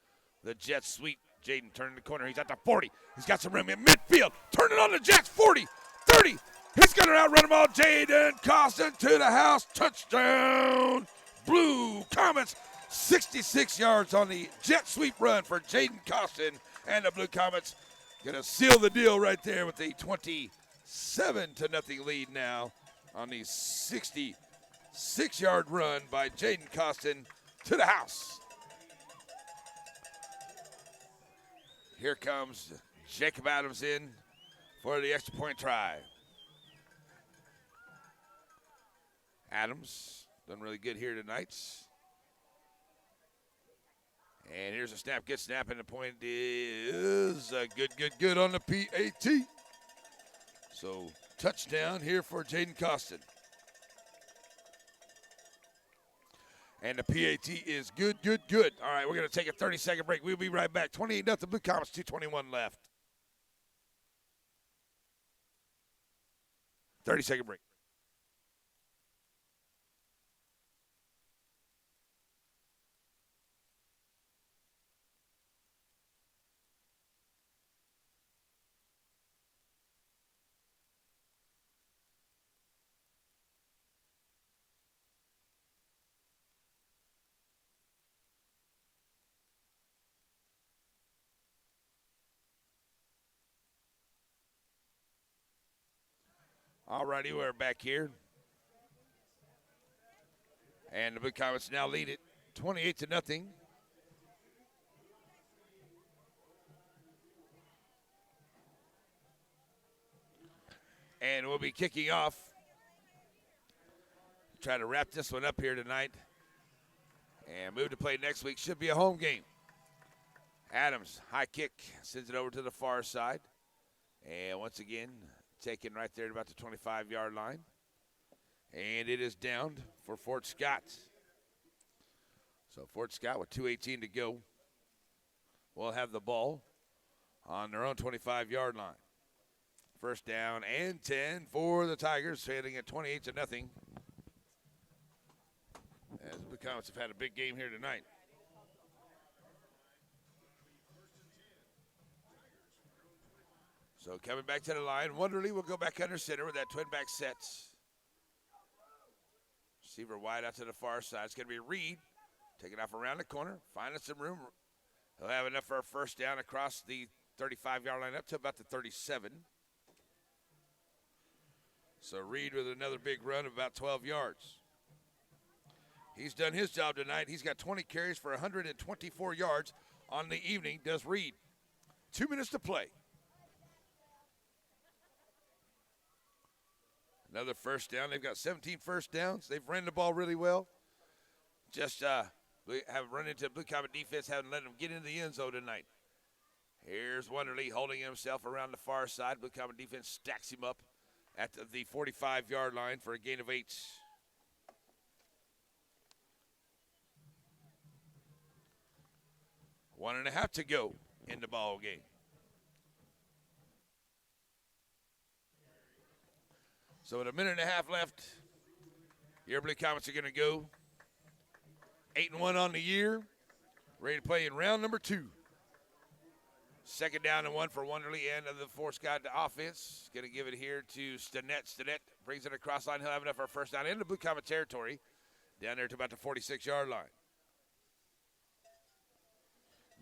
the jet sweep. Jaden turning the corner. He's at the 40. He's got some room in midfield. Turning on the Jets. 40, 30. He's going to outrun them all. Jaden Costin to the house. Touchdown. Blue Comets. 66 yards on the jet sweep run for Jaden Costin. And the Blue Comets going to seal the deal right there with a 27-0 lead now on the 66-yard run by Jaden Costin to the house. Here comes Jacob Adams in for the extra point try. Adams done really good here tonight. And here's a snap, good snap, and the point is good on the PAT. So touchdown here for Jaden Costin. And the PAT is good. All right, we're going to take a 30-second break. We'll be right back. 28-0 Blue Comets, 2:21 left. 30-second break. All righty, we're back here. And the Blue Comets now lead it 28-0. And we'll be kicking off. Try to wrap this one up here tonight. And move to play next week. Should be a home game. Adams, high kick, sends it over to the far side. And once again, taken right there at about the 25-yard line. And it is downed for Fort Scott. So Fort Scott with 2:18 to go will have the ball on their own 25-yard line. First down and 10 for the Tigers, heading at 28-0. As the Comets have had a big game here tonight. So coming back to the line, Wonderly will go back under center with that twin back sets. Receiver wide out to the far side. It's going to be Reed. Taking off around the corner, finding some room. He'll have enough for a first down across the 35-yard line up to about the 37. So Reed with another big run of about 12 yards. He's done his job tonight. He's got 20 carries for 124 yards, on the evening does Reed. 2 minutes to play. Another first down. They've got 17 first downs. They've run the ball really well. Just we have run into Blue Comet defense, haven't let them get into the end zone tonight. Here's Wonderly holding himself around the far side. Blue Comet defense stacks him up at the 45-yard line for a gain of 8. One and a half to go in the ball game. So with a minute and a half left, your Blue Comets are going to go 8-1 on the year, ready to play in round number 2. Second down and 1 for Wonderly and the Farst offense. Going to give it here to Stinnett. Stinnett brings it across line. He'll have enough for a first down into Blue Comet territory. Down there to about the 46-yard line.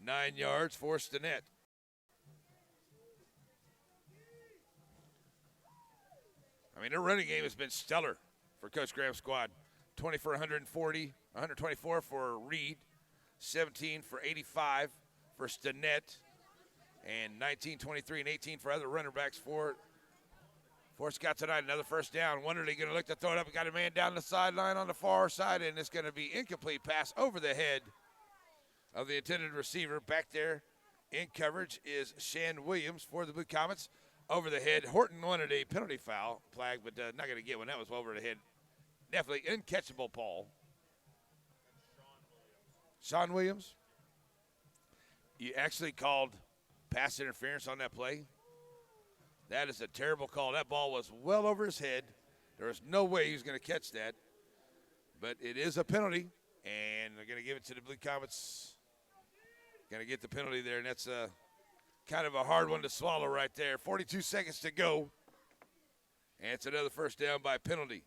9 yards for Stinnett. I mean, their running game has been stellar for Coach Graham's squad. 20 for 140, 124 for Reed, 17 for 85 for Stinnett, and 19, 23, and 18 for other running backs for Scott tonight. Another first down. Wonderly going to look to throw it up. Got a man down the sideline on the far side, and it's going to be incomplete pass over the head of the intended receiver. Back there in coverage is Shan Williams for the Blue Comets. Over the head. Horton wanted a penalty foul flag, but not going to get one. That was over the head. Definitely uncatchable, Paul. Sean Williams. You actually called pass interference on that play. That is a terrible call. That ball was well over his head. There was no way he was going to catch that. But it is a penalty, and they're going to give it to the Blue Comets. Going to get the penalty there, and that's kind of a hard one to swallow right there. 42 seconds to go. And it's another first down by penalty.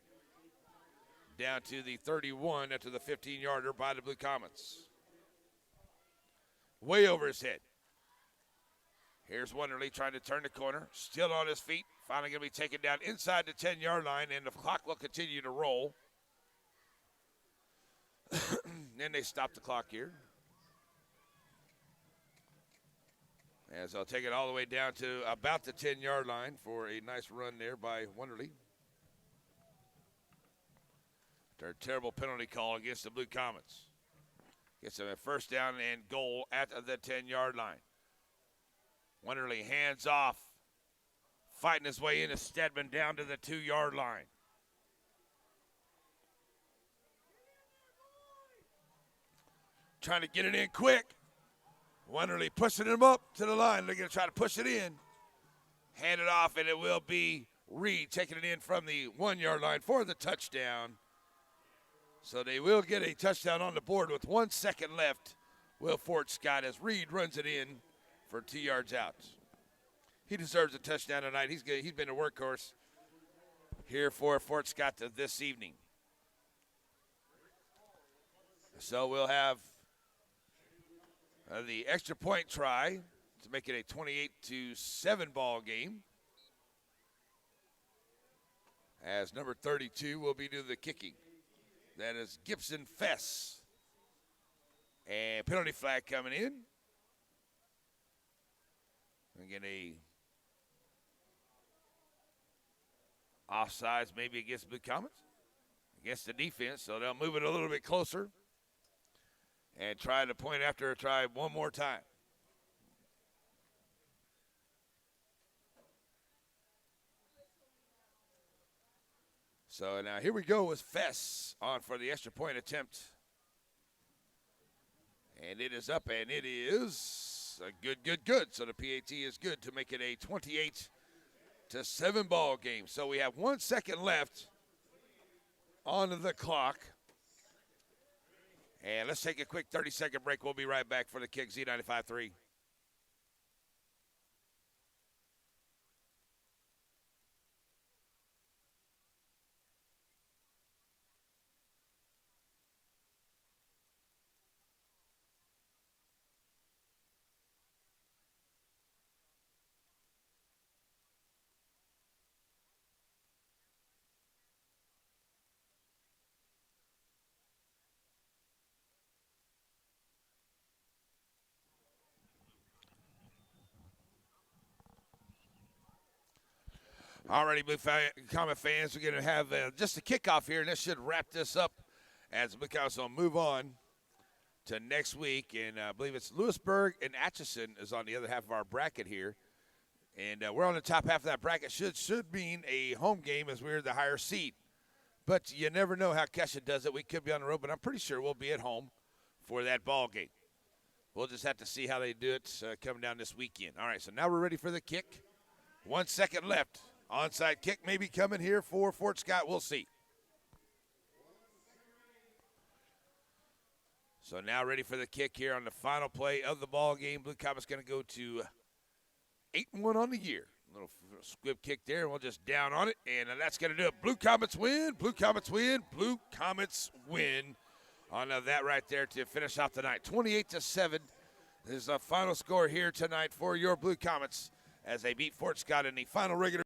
Down to the 31 after the 15-yarder by the Blue Comets. Way over his head. Here's Wonderly trying to turn the corner. Still on his feet. Finally going to be taken down inside the 10-yard line, and the clock will continue to roll. Then they stop the clock here. As I'll take it all the way down to about the 10-yard line for a nice run there by Wonderly. Their terrible penalty call against the Blue Comets. Gets a first down and goal at the 10-yard line. Wonderly hands off. Fighting his way into Stedman down to the 2-yard line. Trying to get it in quick. Wonderly pushing him up to the line. They're going to try to push it in. Hand it off, and it will be Reed taking it in from the 1-yard line for the touchdown. So they will get a touchdown on the board with 1 second left. Will Fort Scott as Reed runs it in for 2 yards out. He deserves a touchdown tonight. He's good. He's been a workhorse here for Fort Scott this evening. So we'll have the extra point try to make it a 28-7 ball game. As number 32 will be doing the kicking. That is Gibson Fess. And penalty flag coming in. Again, a offsides maybe against Blue Comets. Against the defense, so they'll move it a little bit closer. And try to point after a try one more time. So now here we go with Fess on for the extra point attempt. And it is up, and it is a good. So the PAT is good to make it a 28-7 ball game. So we have 1 second left on the clock. And let's take a quick 30-second break. We'll be right back for the kick, Z95.3. Alrighty, Blue Comet fans, we're going to have just a kickoff here, and this should wrap this up as Blue Comets will move on to next week. And I believe it's Lewisburg and Atchison is on the other half of our bracket here. And we're on the top half of that bracket. Should mean a home game as we're the higher seed. But you never know how Kesha does it. We could be on the road, but I'm pretty sure we'll be at home for that ball game. We'll just have to see how they do it coming down this weekend. All right, so now we're ready for the kick. 1 second left. Onside kick maybe coming here for Fort Scott. We'll see. So now ready for the kick here on the final play of the ball game. Blue Comets going to go to 8-1 on the year. Little squib kick there, and we'll just down on it, and that's going to do it. Blue Comets win. Blue Comets win. Blue Comets win on that right there to finish off the night. 28-7 is the final score here tonight for your Blue Comets as they beat Fort Scott in the final regular